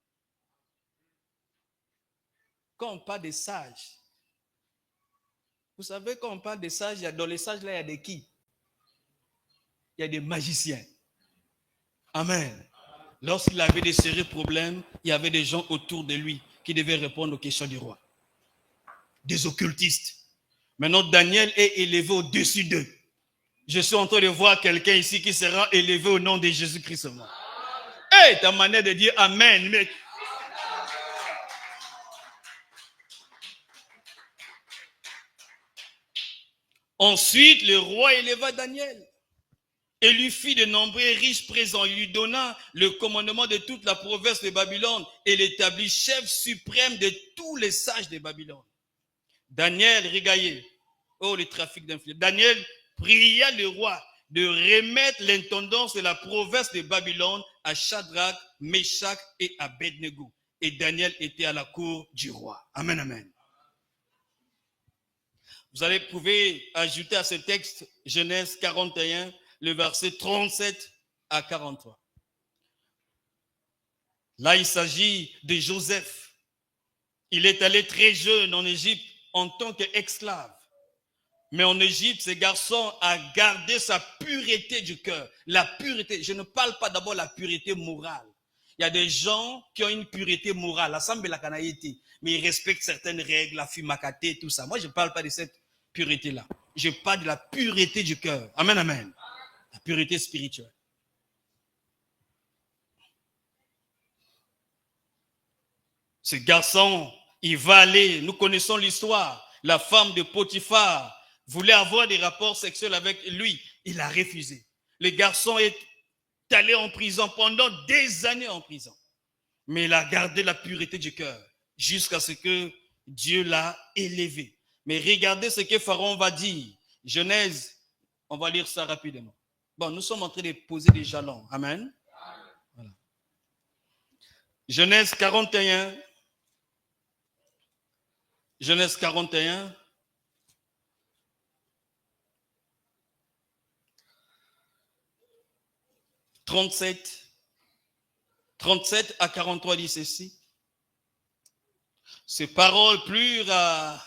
Quand on parle des sages, vous savez, quand on parle des sages, dans les sages, là, il y a des qui? Il y a des magiciens. Amen. Lorsqu'il avait des sérieux problèmes, il y avait des gens autour de lui qui devaient répondre aux questions du roi. Des occultistes. Maintenant, Daniel est élevé au-dessus d'eux. Je suis en train de voir quelqu'un ici qui sera élevé au nom de Jésus-Christ. Hey, ta manière de dire Amen. Mais... Ensuite, le roi éleva Daniel et lui fit de nombreux riches présents. Il lui donna le commandement de toute la province de Babylone et l'établit chef suprême de tous les sages de Babylone. Daniel régaillé. Oh, le trafic d'influence. Daniel pria le roi de remettre l'intendance de la province de Babylone à Shadrach, Meshach et Abednego. Et Daniel était à la cour du roi. Amen, amen. Vous pouvez ajouter à ce texte Genèse 41, le verset 37 à 43. Là, il s'agit de Joseph. Il est allé très jeune en Égypte en tant qu'esclave. Mais en Égypte, ce garçon a gardé sa pureté du cœur. La pureté, je ne parle pas d'abord de la pureté morale. Il y a des gens qui ont une pureté morale, mais ils respectent certaines règles, la fumakate, tout ça. Moi, je ne parle pas de cette pureté-là. Je parle de la pureté du cœur. Amen, amen. La pureté spirituelle. Ce garçon, il va aller, nous connaissons l'histoire. La femme de Potiphar voulait avoir des rapports sexuels avec lui. Il a refusé. Le garçon est allé en prison pendant des années en prison. Mais il a gardé la pureté du cœur jusqu'à ce que Dieu l'a élevé. Mais regardez ce que Pharaon va dire. Genèse, on va lire ça rapidement. Bon, nous sommes en train de poser des jalons. Amen. Voilà. Genèse 41. Genèse 41. « 37 à 43 dit ceci. Ces paroles plurent à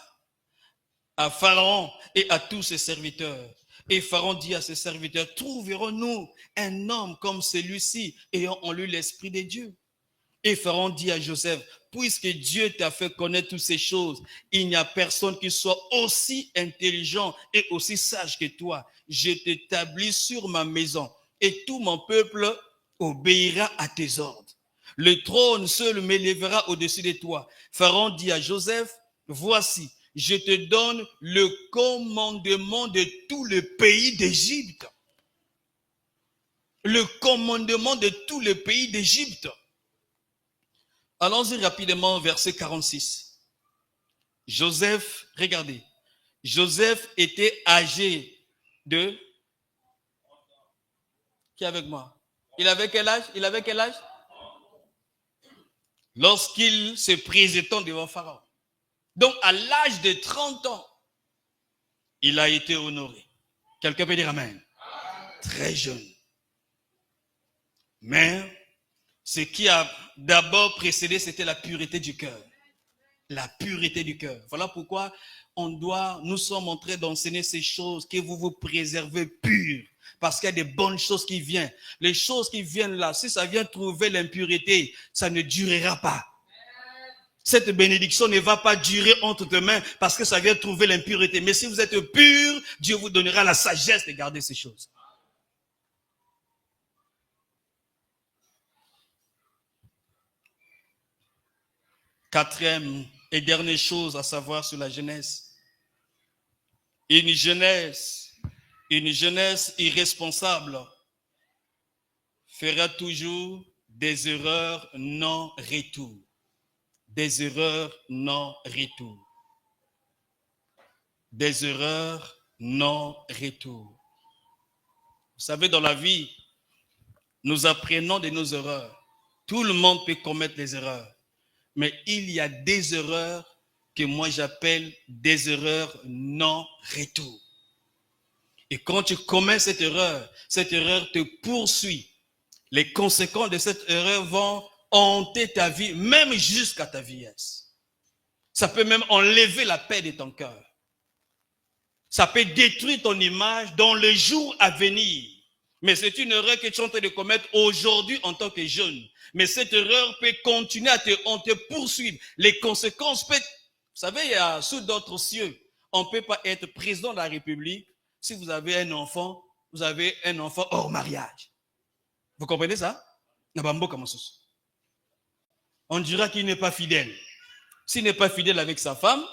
Pharaon et à tous ses serviteurs. Et Pharaon dit à ses serviteurs, trouverons-nous un homme comme celui-ci ayant en lui l'esprit de Dieu? Et Pharaon dit à Joseph, puisque Dieu t'a fait connaître toutes ces choses, il n'y a personne qui soit aussi intelligent et aussi sage que toi. Je t'établis sur ma maison et tout mon peuple obéira à tes ordres. Le trône seul m'élèvera au-dessus de toi. Pharaon dit à Joseph, voici, je te donne le commandement de tout le pays d'Égypte. Le commandement de tout le pays d'Égypte. Allons-y rapidement, verset 46. Joseph, regardez, Joseph était âgé de... Qui est avec moi? Il avait quel âge? Il avait quel âge? Lorsqu'il se présentait devant Pharaon. Donc, à l'âge de 30 ans, il a été honoré. Quelqu'un peut dire amen? Très jeune. Mais ce qui a d'abord précédé, c'était la pureté du cœur. La pureté du cœur. Voilà pourquoi nous sommes en train d'enseigner ces choses, que vous vous préservez purs. Parce qu'il y a des bonnes choses qui viennent. Les choses qui viennent là, si ça vient trouver l'impureté, ça ne durera pas. Cette bénédiction ne va pas durer entre tes mains parce que ça vient trouver l'impureté. Mais si vous êtes pur, Dieu vous donnera la sagesse de garder ces choses. Quatrième et dernière chose à savoir sur la jeunesse. Une jeunesse irresponsable fera toujours des erreurs non retour. Des erreurs non retour. Des erreurs non retour. Vous savez, dans la vie, nous apprenons de nos erreurs. Tout le monde peut commettre des erreurs. Mais il y a des erreurs que moi j'appelle des erreurs non retour. Et quand tu commets cette erreur te poursuit. Les conséquences de cette erreur vont hanter ta vie, même jusqu'à ta vieillesse. Ça peut même enlever la paix de ton cœur. Ça peut détruire ton image dans les jours à venir. Mais c'est une erreur que tu es en train de commettre aujourd'hui en tant que jeune. Mais cette erreur peut continuer à te poursuivre. Les conséquences peuvent... Vous savez, il y a sous d'autres cieux, on ne peut pas être président de la République si vous avez un enfant hors mariage. Vous comprenez ça? On dira qu'il n'est pas fidèle. S'il n'est pas fidèle avec sa femme,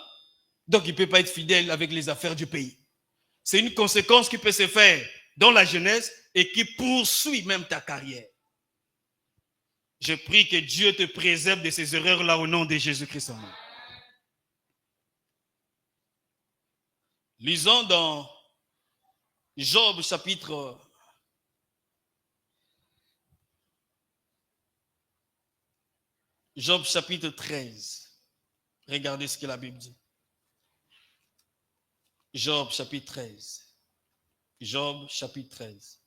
donc il ne peut pas être fidèle avec les affaires du pays. C'est une conséquence qui peut se faire dans la jeunesse et qui poursuit même ta carrière. Je prie que Dieu te préserve de ces erreurs-là au nom de Jésus-Christ. Lisons dans Job chapitre 13. Regardez ce que la Bible dit. Job chapitre 13. Job chapitre 13.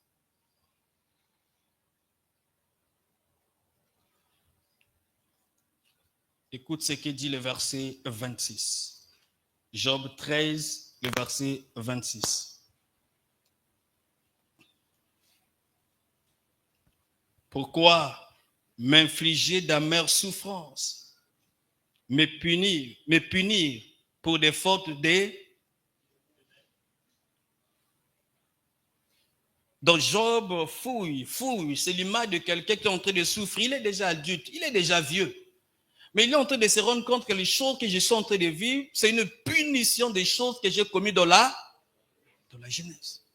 Écoute ce que dit le verset 26. Job 13, le verset 26. Pourquoi m'infliger d'amères souffrances, me punir pour des fautes des... Donc Job fouille, c'est l'image de quelqu'un qui est en train de souffrir, il est déjà adulte, il est déjà vieux. Mais il est en train de se rendre compte que les choses que je suis en train de vivre, c'est une punition des choses que j'ai commises dans la jeunesse.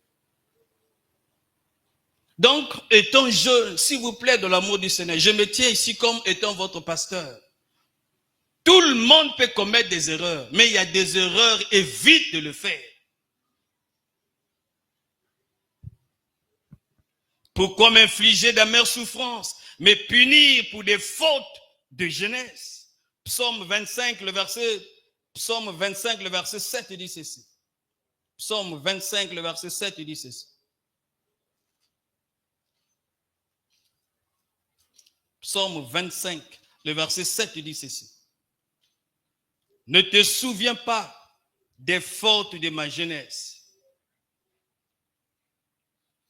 Donc, étant jeune, s'il vous plaît, de l'amour du Seigneur, je me tiens ici comme étant votre pasteur. Tout le monde peut commettre des erreurs, mais il y a des erreurs, évite de le faire. Pourquoi m'infliger d'amères souffrances, me punir pour des fautes de jeunesse? Psaume 25, le verset 7, il dit ceci. Psaume 25, le verset 7, il dit ceci. Psaume 25, le verset 7, il dit ceci. Ne te souviens pas des fautes de ma jeunesse.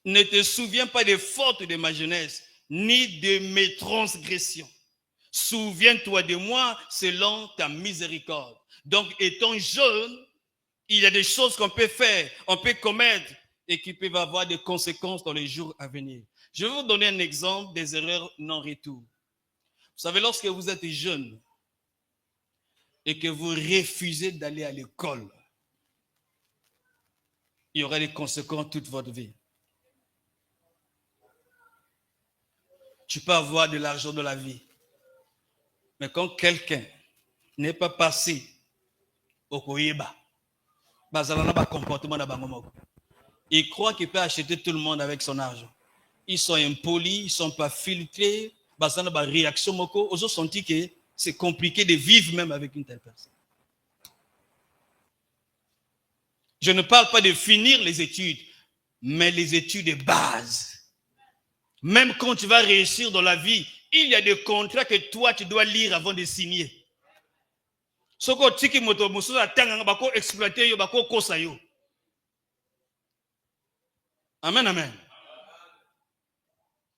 Ne te souviens pas des fautes de ma jeunesse, ni de mes transgressions. Souviens-toi de moi selon ta miséricorde. Donc, étant jeune, il y a des choses qu'on peut faire, on peut commettre et qui peuvent avoir des conséquences dans les jours à venir. Je vais vous donner un exemple des erreurs non-retour. Vous savez, lorsque vous êtes jeune et que vous refusez d'aller à l'école, il y aura des conséquences toute votre vie. Tu peux avoir de l'argent dans la vie, mais quand quelqu'un n'est pas passé au Koyeba, il croit qu'il peut acheter tout le monde avec son argent. Ils sont impolis, ils ne sont pas filtrés. Réaction moko, ils ont senti que c'est compliqué de vivre même avec une telle personne. Je ne parle pas de finir les études, mais les études de base. Même quand tu vas réussir dans la vie, il y a des contrats que toi, tu dois lire avant de signer. Amen, amen.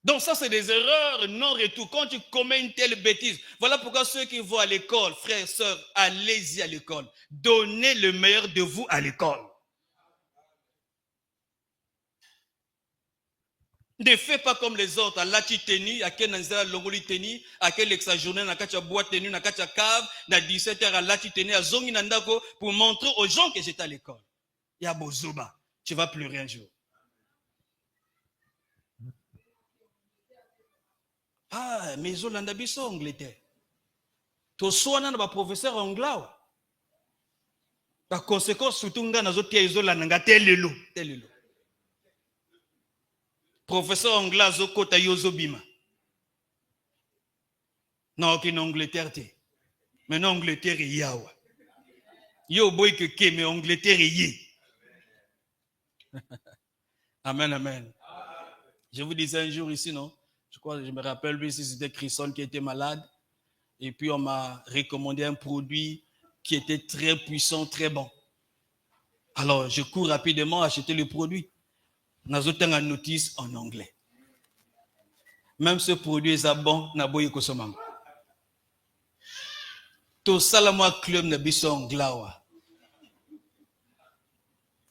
Donc ça, c'est des erreurs non-retour. Quand tu commets une telle bêtise, voilà pourquoi ceux qui vont à l'école, frères, sœurs, allez-y à l'école. Donnez le meilleur de vous à l'école. Ne fais pas comme les autres. À la tenu, à quel nanzera longoli tenu, à quel exajourné, à quel boîte tenu, à quel cave, à 17h à la tenu, à zongi nandako, pour montrer aux gens que j'étais à l'école. Il y a Bozoba. Tu vas pleurer un jour. Ah, mais ils ont l'andabiso Angleterre. To soit un professeur anglais. Par conséquent, surtout, on a zoté ils ont l'ananga tel lo. Professeur anglais zokota yozo bima. Non, aucune Angleterre te. Mais non, Angleterre est yawa. Yo boy que mais Angleterre est yé. Amen, amen. Je vous disais un jour ici, non? Je me rappelle, lui, c'était Chrisson qui était malade. Et puis, on m'a recommandé un produit qui était très puissant, très bon. Alors, je cours rapidement acheter le produit. Nous avons une notice en anglais. Même ce produit est bon, n'a pas eu que ce manque. Tout ça, la moi, club n'a pas eu anglais.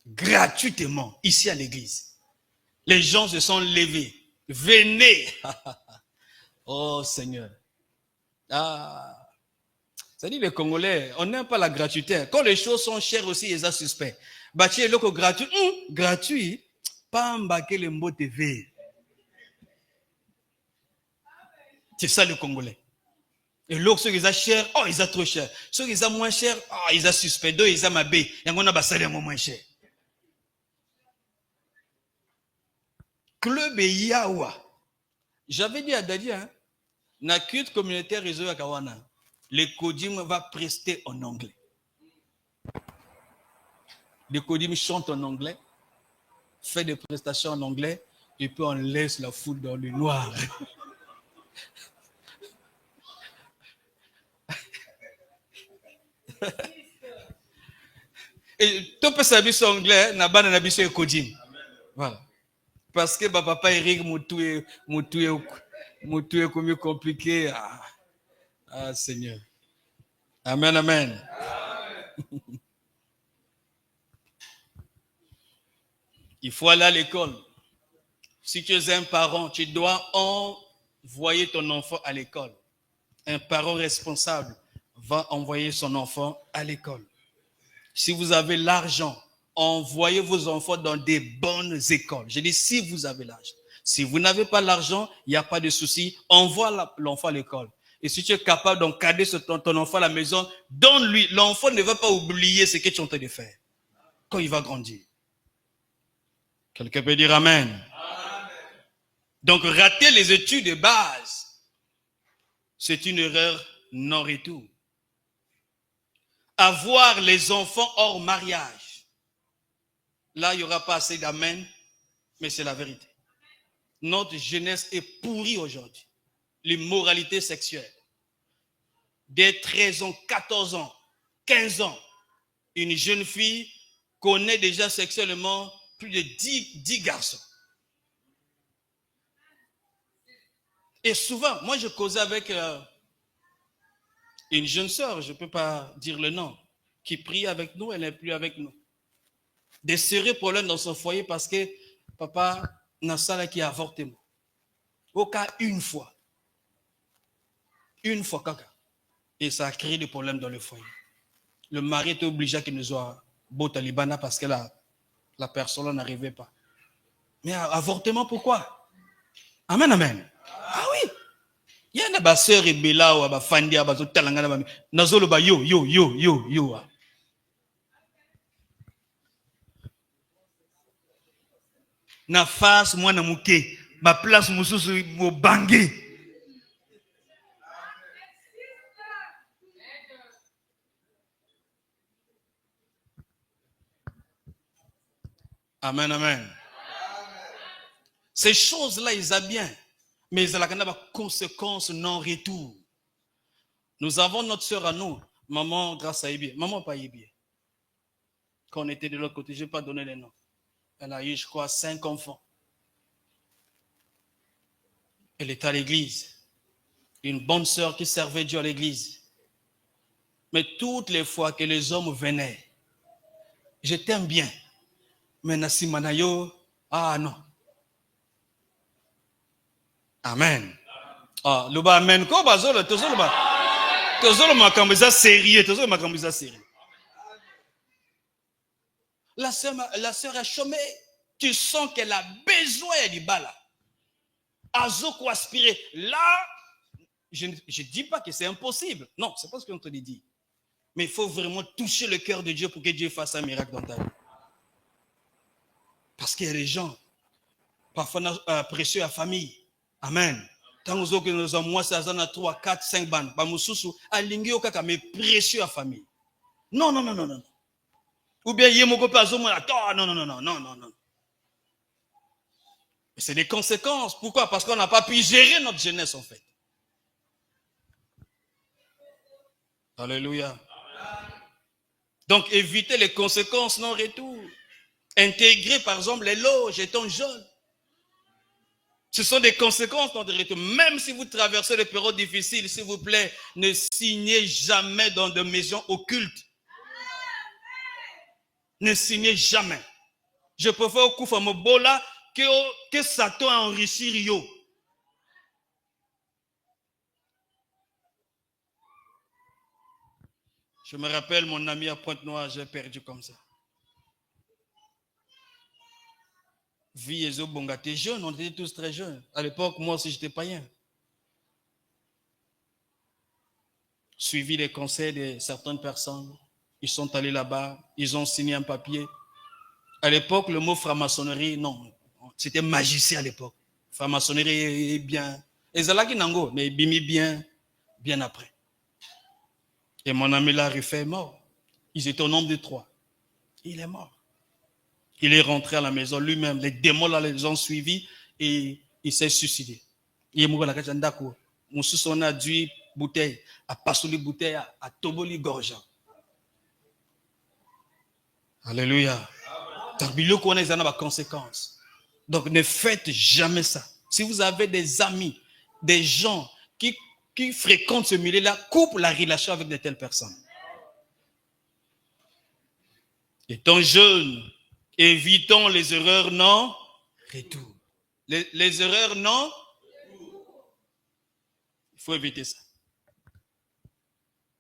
Gratuitement, ici à l'église. Les gens se sont levés. Venez. Oh Seigneur. Ah. C'est-à-dire les Congolais, on n'aime pas la gratuité. Quand les choses sont chères aussi, ils sont suspects. Bâti est loco gratuit. Gratuit. Pas embarquer les mots TV. C'est ça le Congolais. Et l'autre, ceux qui sont chers, oh, ils sont trop chers. Ceux qui sont moins chers, oh, ils sont suspects. Deux, ils sont mabé. Il y a un salaire moins cher. Club et Yawa. J'avais dit à Dadi, hein, na culte communautaire réseau à Kawana, le Kodim va prester en anglais. Le Kodim chante en anglais, fait des prestations en anglais, et puis on laisse la foule dans le noir. Et tout peut savoir son anglais, n'a pas n'a pas Kodim. Voilà. Parce que papa Eric Moutou est comme compliqué. Ah, Seigneur. Amen, amen. Il faut aller à l'école. Si tu es un parent, tu dois envoyer ton enfant à l'école. Un parent responsable va envoyer son enfant à l'école. Si vous avez l'argent, envoyez vos enfants dans des bonnes écoles. Je dis si vous avez l'argent. Si vous n'avez pas l'argent, il n'y a pas de souci. Envoie l'enfant à l'école. Et si tu es capable d'encadrer ton enfant à la maison, donne-lui. L'enfant ne va pas oublier ce que tu es en train de faire quand il va grandir. Quelqu'un peut dire Amen. Amen. Donc, rater les études de base, c'est une erreur non retour. Avoir les enfants hors mariage, là, il n'y aura pas assez d'amen, mais c'est la vérité. Notre jeunesse est pourrie aujourd'hui. L'immoralité sexuelle. Dès 13 ans, 14 ans, 15 ans, une jeune fille connaît déjà sexuellement plus de 10 garçons. Et souvent, moi je causais avec une jeune sœur, je ne peux pas dire le nom, qui prie avec nous, elle n'est plus avec nous. Des sérieux problèmes dans son foyer parce que papa n'a ça qui a avorté. Au cas une fois, caca. Et ça a créé des problèmes dans le foyer. Le mari était obligé qu'il nous soit beau talibana parce que la personne n'arrivait pas. Mais avortement, pourquoi? Amen, amen. Ah oui. Il y a des sœurs et bella ou des fandi ou des talangana. Nazolo ba yo. Na face moi na muke, ma place mususu mo bangé. Amen, amen. Ces choses-là, ils ont bien, mais ils ont des conséquences non retour. Nous avons notre sœur à nous, maman grâce à Ibi, maman pas Ibi. Quand on était de l'autre côté, je ne vais pas donner les noms. Elle a eu, je crois, 5 enfants. Elle était à l'église. Une bonne sœur qui servait Dieu à l'église. Mais toutes les fois que les hommes venaient, je t'aime bien. Mais Nassi Manayo, ah non. Amen. Ah, le amen. Ko bazolo, tozolo ba. Tozolo makambiza sérieux, tozolo makambiza sérieux. La sœur a chômé. Tu sens qu'elle a besoin du bala. Azoko aspirer. Là, je ne dis pas que c'est impossible. Non, c'est pas ce qu'on te dit. Mais il faut vraiment toucher le cœur de Dieu pour que Dieu fasse un miracle dans ta vie. Parce qu'il y a des gens, parfois précieux à famille. Amen. Tant que nous avons moi, ça a 3, 4, 5 bandes. Mais précieux à famille. Non. Ou bien, il y a non. C'est des conséquences. Pourquoi? Parce qu'on n'a pas pu gérer notre jeunesse, en fait. Alléluia. Donc, éviter les conséquences non retour. Intégrer, par exemple, les loges étant jeunes. Ce sont des conséquences non retour. Même si vous traversez des périodes difficiles, s'il vous plaît, ne signez jamais dans des maisons occultes. Ne signez jamais. Je préfère au Koufa Mobola que Satan a enrichi Rio. Je me rappelle mon ami à Pointe-Noire, j'ai perdu comme ça. Vie et Bonga, t'es jeune, on était tous très jeunes. À l'époque, moi aussi, j'étais païen. Suivi les conseils de certaines personnes. Ils sont allés là-bas, ils ont signé un papier. À l'époque, le mot franc-maçonnerie, non, c'était magicien à l'époque. Franc-maçonnerie est bien. Et Zalaki Nango, mais Bimi bien après. Et mon ami là, refait mort. Ils étaient au nombre de 3. Il est mort. Il est rentré à la maison lui-même. Les démons là les ont suivis et il s'est suicidé. Il est mort à la Kachandako. Mon sous-son a dû bouteille, à passer bouteille, à toboli gorge. Alléluia. Tabilo connaît ça n'a conséquences. Donc ne faites jamais ça. Si vous avez des amis, des gens qui fréquentent ce milieu-là, coupe la relation avec de telles personnes. Étant jeune, évitons les erreurs non retour. Les erreurs non, il faut éviter ça.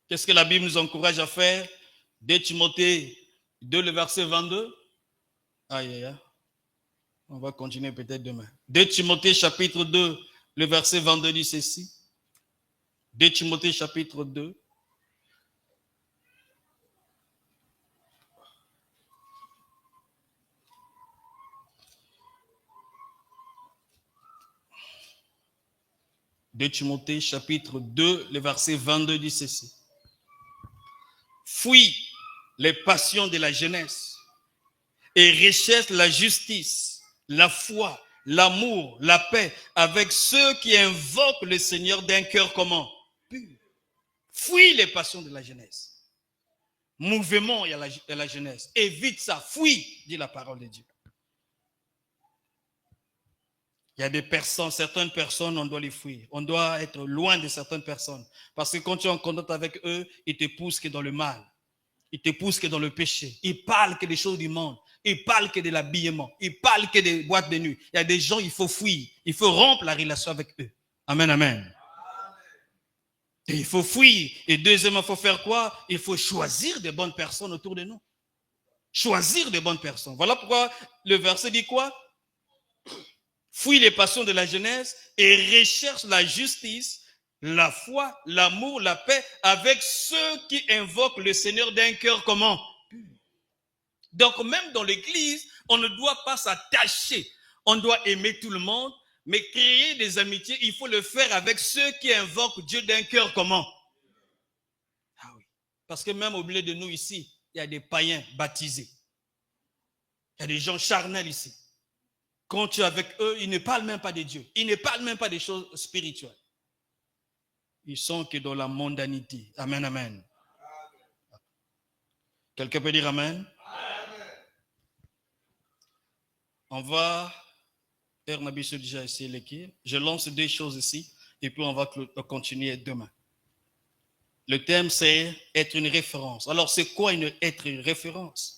Qu'est-ce que la Bible nous encourage à faire? 2 Timothée 2, le verset 22. Aïe. On va continuer peut-être demain. 2 Timothée chapitre 2, le verset 22 dit ceci. 2 Timothée chapitre 2. De Timothée chapitre 2, le verset 22 dit ceci. Fuis les passions de la jeunesse et recherche la justice, la foi, l'amour, la paix avec ceux qui invoquent le Seigneur d'un cœur comment? Pur. Fuis les passions de la jeunesse. Mouvement à la jeunesse. Évite ça. Fuis, dit la parole de Dieu. Il y a des personnes, certaines personnes, on doit les fuir. On doit être loin de certaines personnes. Parce que quand tu es en contact avec eux, ils te poussent que dans le mal. Ils te poussent que dans le péché. Ils parlent que des choses du monde. Ils parlent que de l'habillement. Ils parlent que des boîtes de nuit. Il y a des gens, il faut fuir. Il faut rompre la relation avec eux. Amen, amen. Et il faut fuir. Et deuxièmement, il faut faire quoi? Il faut choisir des bonnes personnes autour de nous. Choisir des bonnes personnes. Voilà pourquoi le verset dit quoi? Fuis les passions de la jeunesse et recherche la justice, la foi, l'amour, la paix avec ceux qui invoquent le Seigneur d'un cœur comment? Donc même dans l'église, on ne doit pas s'attacher. On doit aimer tout le monde, mais créer des amitiés, il faut le faire avec ceux qui invoquent Dieu d'un cœur comment? Ah oui. Parce que même au milieu de nous ici, il y a des païens baptisés. Il y a des gens charnels ici. Quand tu es avec eux, ils ne parlent même pas de Dieu. Ils ne parlent même pas des choses spirituelles. Ils sont que dans la mondanité. Amen, amen. Quelqu'un peut dire amen? Amen. On va, Père Nabichou déjà essayé l'équipe. Je lance 2 choses ici et puis on va continuer demain. Le thème c'est être une référence. Alors c'est quoi être une référence?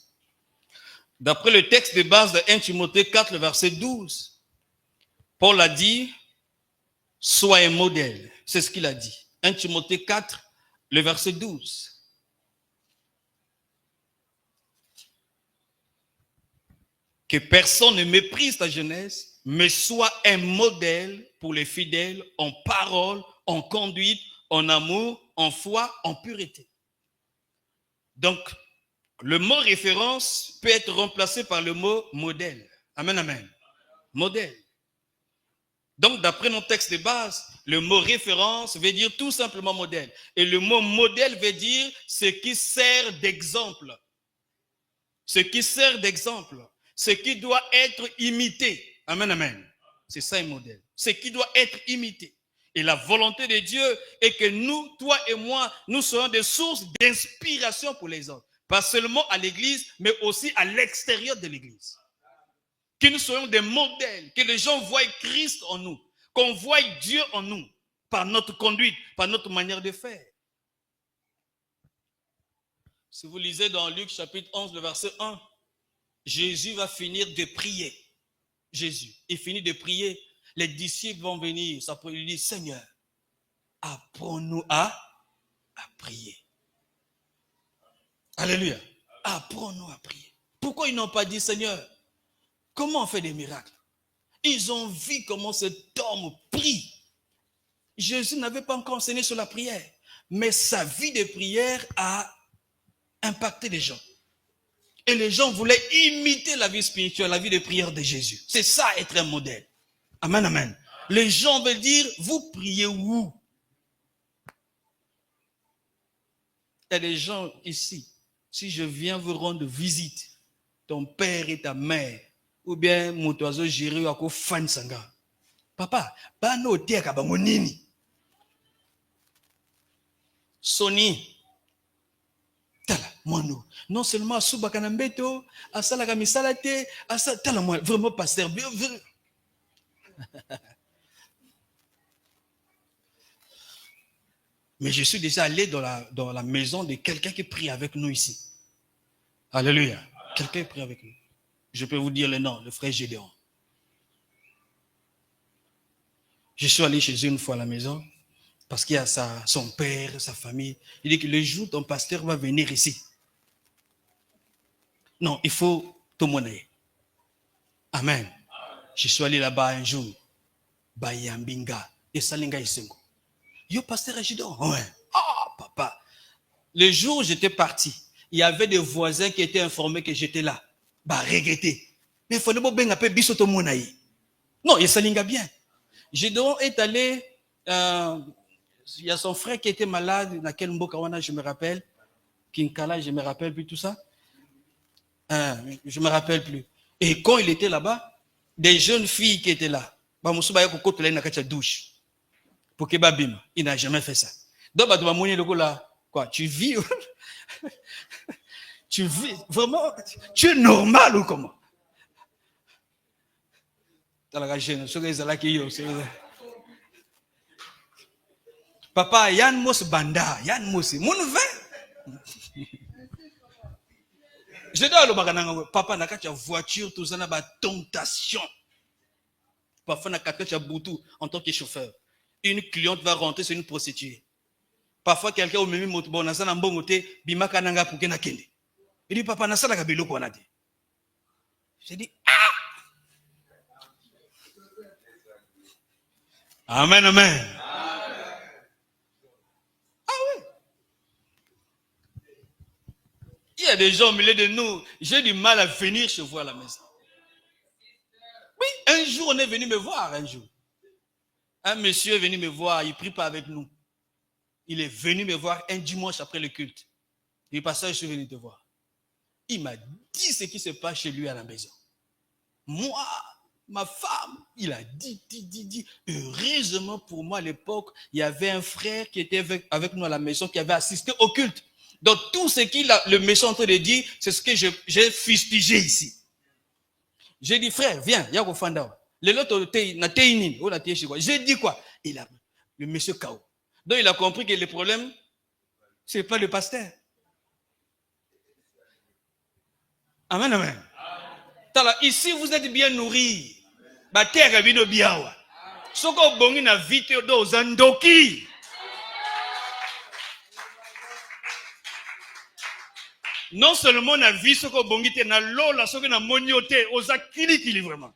D'après le texte de base de 1 Timothée 4, le verset 12, Paul a dit, sois un modèle. C'est ce qu'il a dit. 1 Timothée 4, le verset 12. Que personne ne méprise ta jeunesse, mais sois un modèle pour les fidèles en parole, en conduite, en amour, en foi, en pureté. Donc, le mot référence peut être remplacé par le mot modèle. Amen, amen. Modèle. Donc, d'après nos textes de base, le mot référence veut dire tout simplement modèle. Et le mot modèle veut dire ce qui sert d'exemple. Ce qui sert d'exemple. Ce qui doit être imité. Amen, amen. C'est ça un modèle. Ce qui doit être imité. Et la volonté de Dieu est que nous, toi et moi, nous soyons des sources d'inspiration pour les autres. Pas seulement à l'église, mais aussi à l'extérieur de l'église. Que nous soyons des modèles, que les gens voient Christ en nous, qu'on voie Dieu en nous, par notre conduite, par notre manière de faire. Si vous lisez dans Luc chapitre 11, le verset 1, Jésus va finir de prier. Jésus, il finit de prier. Les disciples vont venir, ça peut lui dire, Seigneur, apprends-nous à prier. Alléluia. Apprends-nous à prier. Pourquoi ils n'ont pas dit, Seigneur, comment on fait des miracles? Ils ont vu comment cet homme prie. Jésus n'avait pas encore enseigné sur la prière, mais sa vie de prière a impacté les gens. Et les gens voulaient imiter la vie spirituelle, la vie de prière de Jésus. C'est ça, être un modèle. Amen, amen. Les gens veulent dire, vous priez où? Il y a des gens ici, si je viens vous rendre visite, ton père et ta mère, ou bien mon oiseau géré à fan sanga. Papa, ba no te ka bango nini? Sony. Tala, mono. Non seulement Souba Kanambeto, Asala Kamisalate, Asa, tala, moi, vraiment pasteur. Mais je suis déjà allé dans la maison de quelqu'un qui prie avec nous ici. Alléluia. Quelqu'un prie avec nous. Je peux vous dire le nom, le frère Gédéon. Je suis allé chez eux une fois à la maison, parce qu'il y a son père, sa famille. Il dit que le jour ton pasteur va venir ici. Non, il faut tout monnaie. Amen. Je suis allé là-bas un jour. Bayambinga. Et Salinga Isengo. Yo, pasteur Gédéon. Ouais. Ah, papa. Le jour où j'étais parti, il y avait des voisins qui étaient informés que j'étais là. Bah, regretté. Mais il fallait bien un peu bisoto monaï. Non, il s'aligne bien. Gédéon est allé, il y a son frère qui était malade, dans quel Mbokawana, je me rappelle. Kinkala, je me rappelle plus tout ça. Je me rappelle plus. Et quand il était là-bas, des jeunes filles qui étaient là, bah, Moussouba Yoko Tolé n'a qu'à douche. Pour que Babim, il n'a jamais fait ça. Donc, bah, tu vas mourir le coup là. Quoi, tu vis, tu vis, vraiment, tu es normal ou comment? Papa, Yann Mos Banda, Yann Mos, mon vin. Je dois le papa, n'a qu'à voiture, tout ça, n'a pas tentation. Parfois, n'a qu'à boutou en tant que chauffeur. Une cliente va rentrer sur une prostituée. Parfois, quelqu'un au même mot, bon, n'a pas un bon côté, bimaka nanga pour qu'elle kende. Il dit, papa, n'a pas la biloko on a dit. J'ai dit, ah! Amen, amen. Ah oui. Il y a des gens au milieu de nous, j'ai du mal à venir chez vous à la maison. Oui, un jour, on est venu me voir, un jour. Un monsieur est venu me voir, il ne prie pas avec nous. Il est venu me voir un dimanche après le culte. Il dit, pasteur, je suis venu te voir. Il m'a dit ce qui se passe chez lui à la maison. Moi, ma femme, il a dit. Heureusement pour moi, à l'époque, il y avait un frère qui était avec nous à la maison, qui avait assisté au culte. Donc, tout ce qu'il a, le méchant en train de dire, c'est ce que j'ai fustigé ici. J'ai dit, frère, viens, il y a un fanda. Le lot, j'ai dit quoi? Le monsieur Kao. Donc, il a compris que le problème, ce n'est pas le pasteur. Amen, amen. Ici, vous êtes bien nourris. Soko bongi na vite do zandoki. Non seulement na vie soko bongi te na lola soko na moniote oza kili vraiment.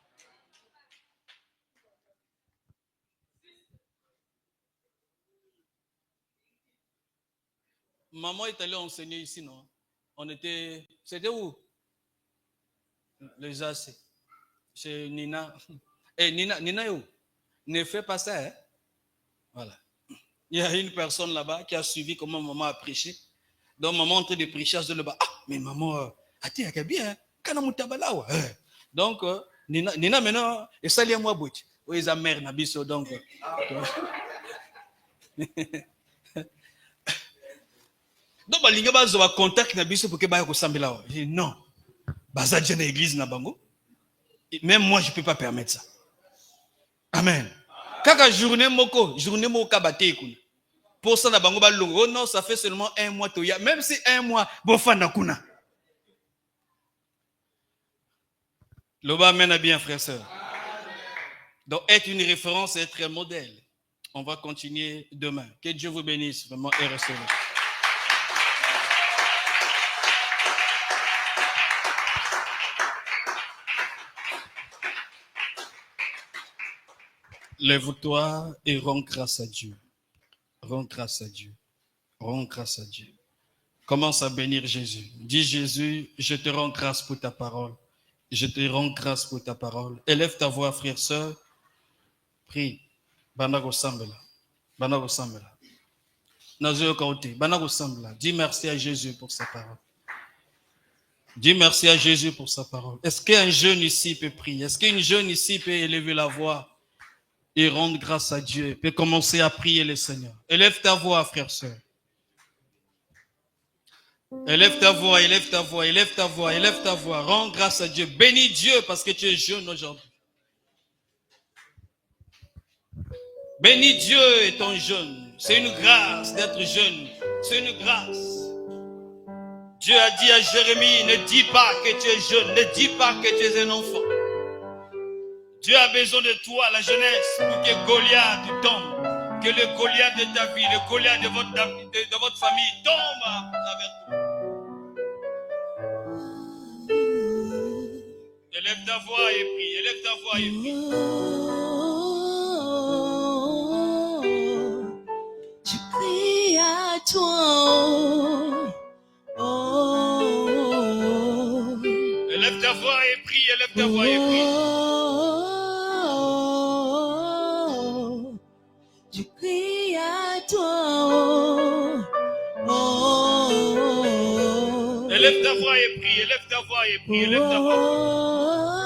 Maman est allée enseigner ici, non? C'était où? Les AC. Chez Nina. Nina est où? Ne fais pas ça, hein? Voilà. Il y a une personne là-bas qui a suivi comment maman a prêché. Donc, maman est en train de prêcher à là-bas. Ah, mais maman, attends, il bien, hein? Donc, Nina maintenant, et ça, il y a moi, bouche. Oui, ils ont mère, Nabiso, donc. Donc, il y a un contact Nabiso pour que je ressemble là. Je dis non. Baza Djana église na bango. Même moi, je ne peux pas permettre ça. Amen. Kaka journée moko kabate kuna. Pour ça, na bango ba longo. Oh non, ça fait seulement un mois toya. Même si un mois, bofana kuna. Loba mène bien, frère, sœur. Donc, être une référence et être un modèle. On va continuer demain. Que Dieu vous bénisse, vraiment, et recevez. Lève-toi et rends grâce à Dieu. Rends grâce à Dieu. Rends grâce à Dieu. Commence à bénir Jésus. Dis Jésus, je te rends grâce pour ta parole. Je te rends grâce pour ta parole. Élève ta voix, frère, sœur. Prie. Banago Sambela. Banago Sambela. Nazo Kaote. Banago Sambela. Dis merci à Jésus pour sa parole. Dis merci à Jésus pour sa parole. Est-ce qu'un jeune ici peut prier? Est-ce qu'une jeune ici peut élever la voix et rendre grâce à Dieu? Peut commencer à prier le Seigneur. Élève ta voix, frère, sœur. Élève ta voix, élève ta voix, élève ta voix, élève ta voix. Rends grâce à Dieu. Bénis Dieu parce que tu es jeune aujourd'hui. Bénis Dieu étant jeune. C'est une grâce d'être jeune. C'est une grâce. Dieu a dit à Jérémie, ne dis pas que tu es jeune, ne dis pas que tu es un enfant. Dieu a besoin de toi, la jeunesse, pour que Goliath tombe. Que le Goliath de ta vie, le Goliath de votre famille tombe à travers toi. Élève ta voix et prie, élève ta voix et prie. Je prie à toi. Élève ta voix et prie, élève ta voix et prie. Je prie à toi. Élève ta voix et prie, élève ta voix et prie, élève ta voix.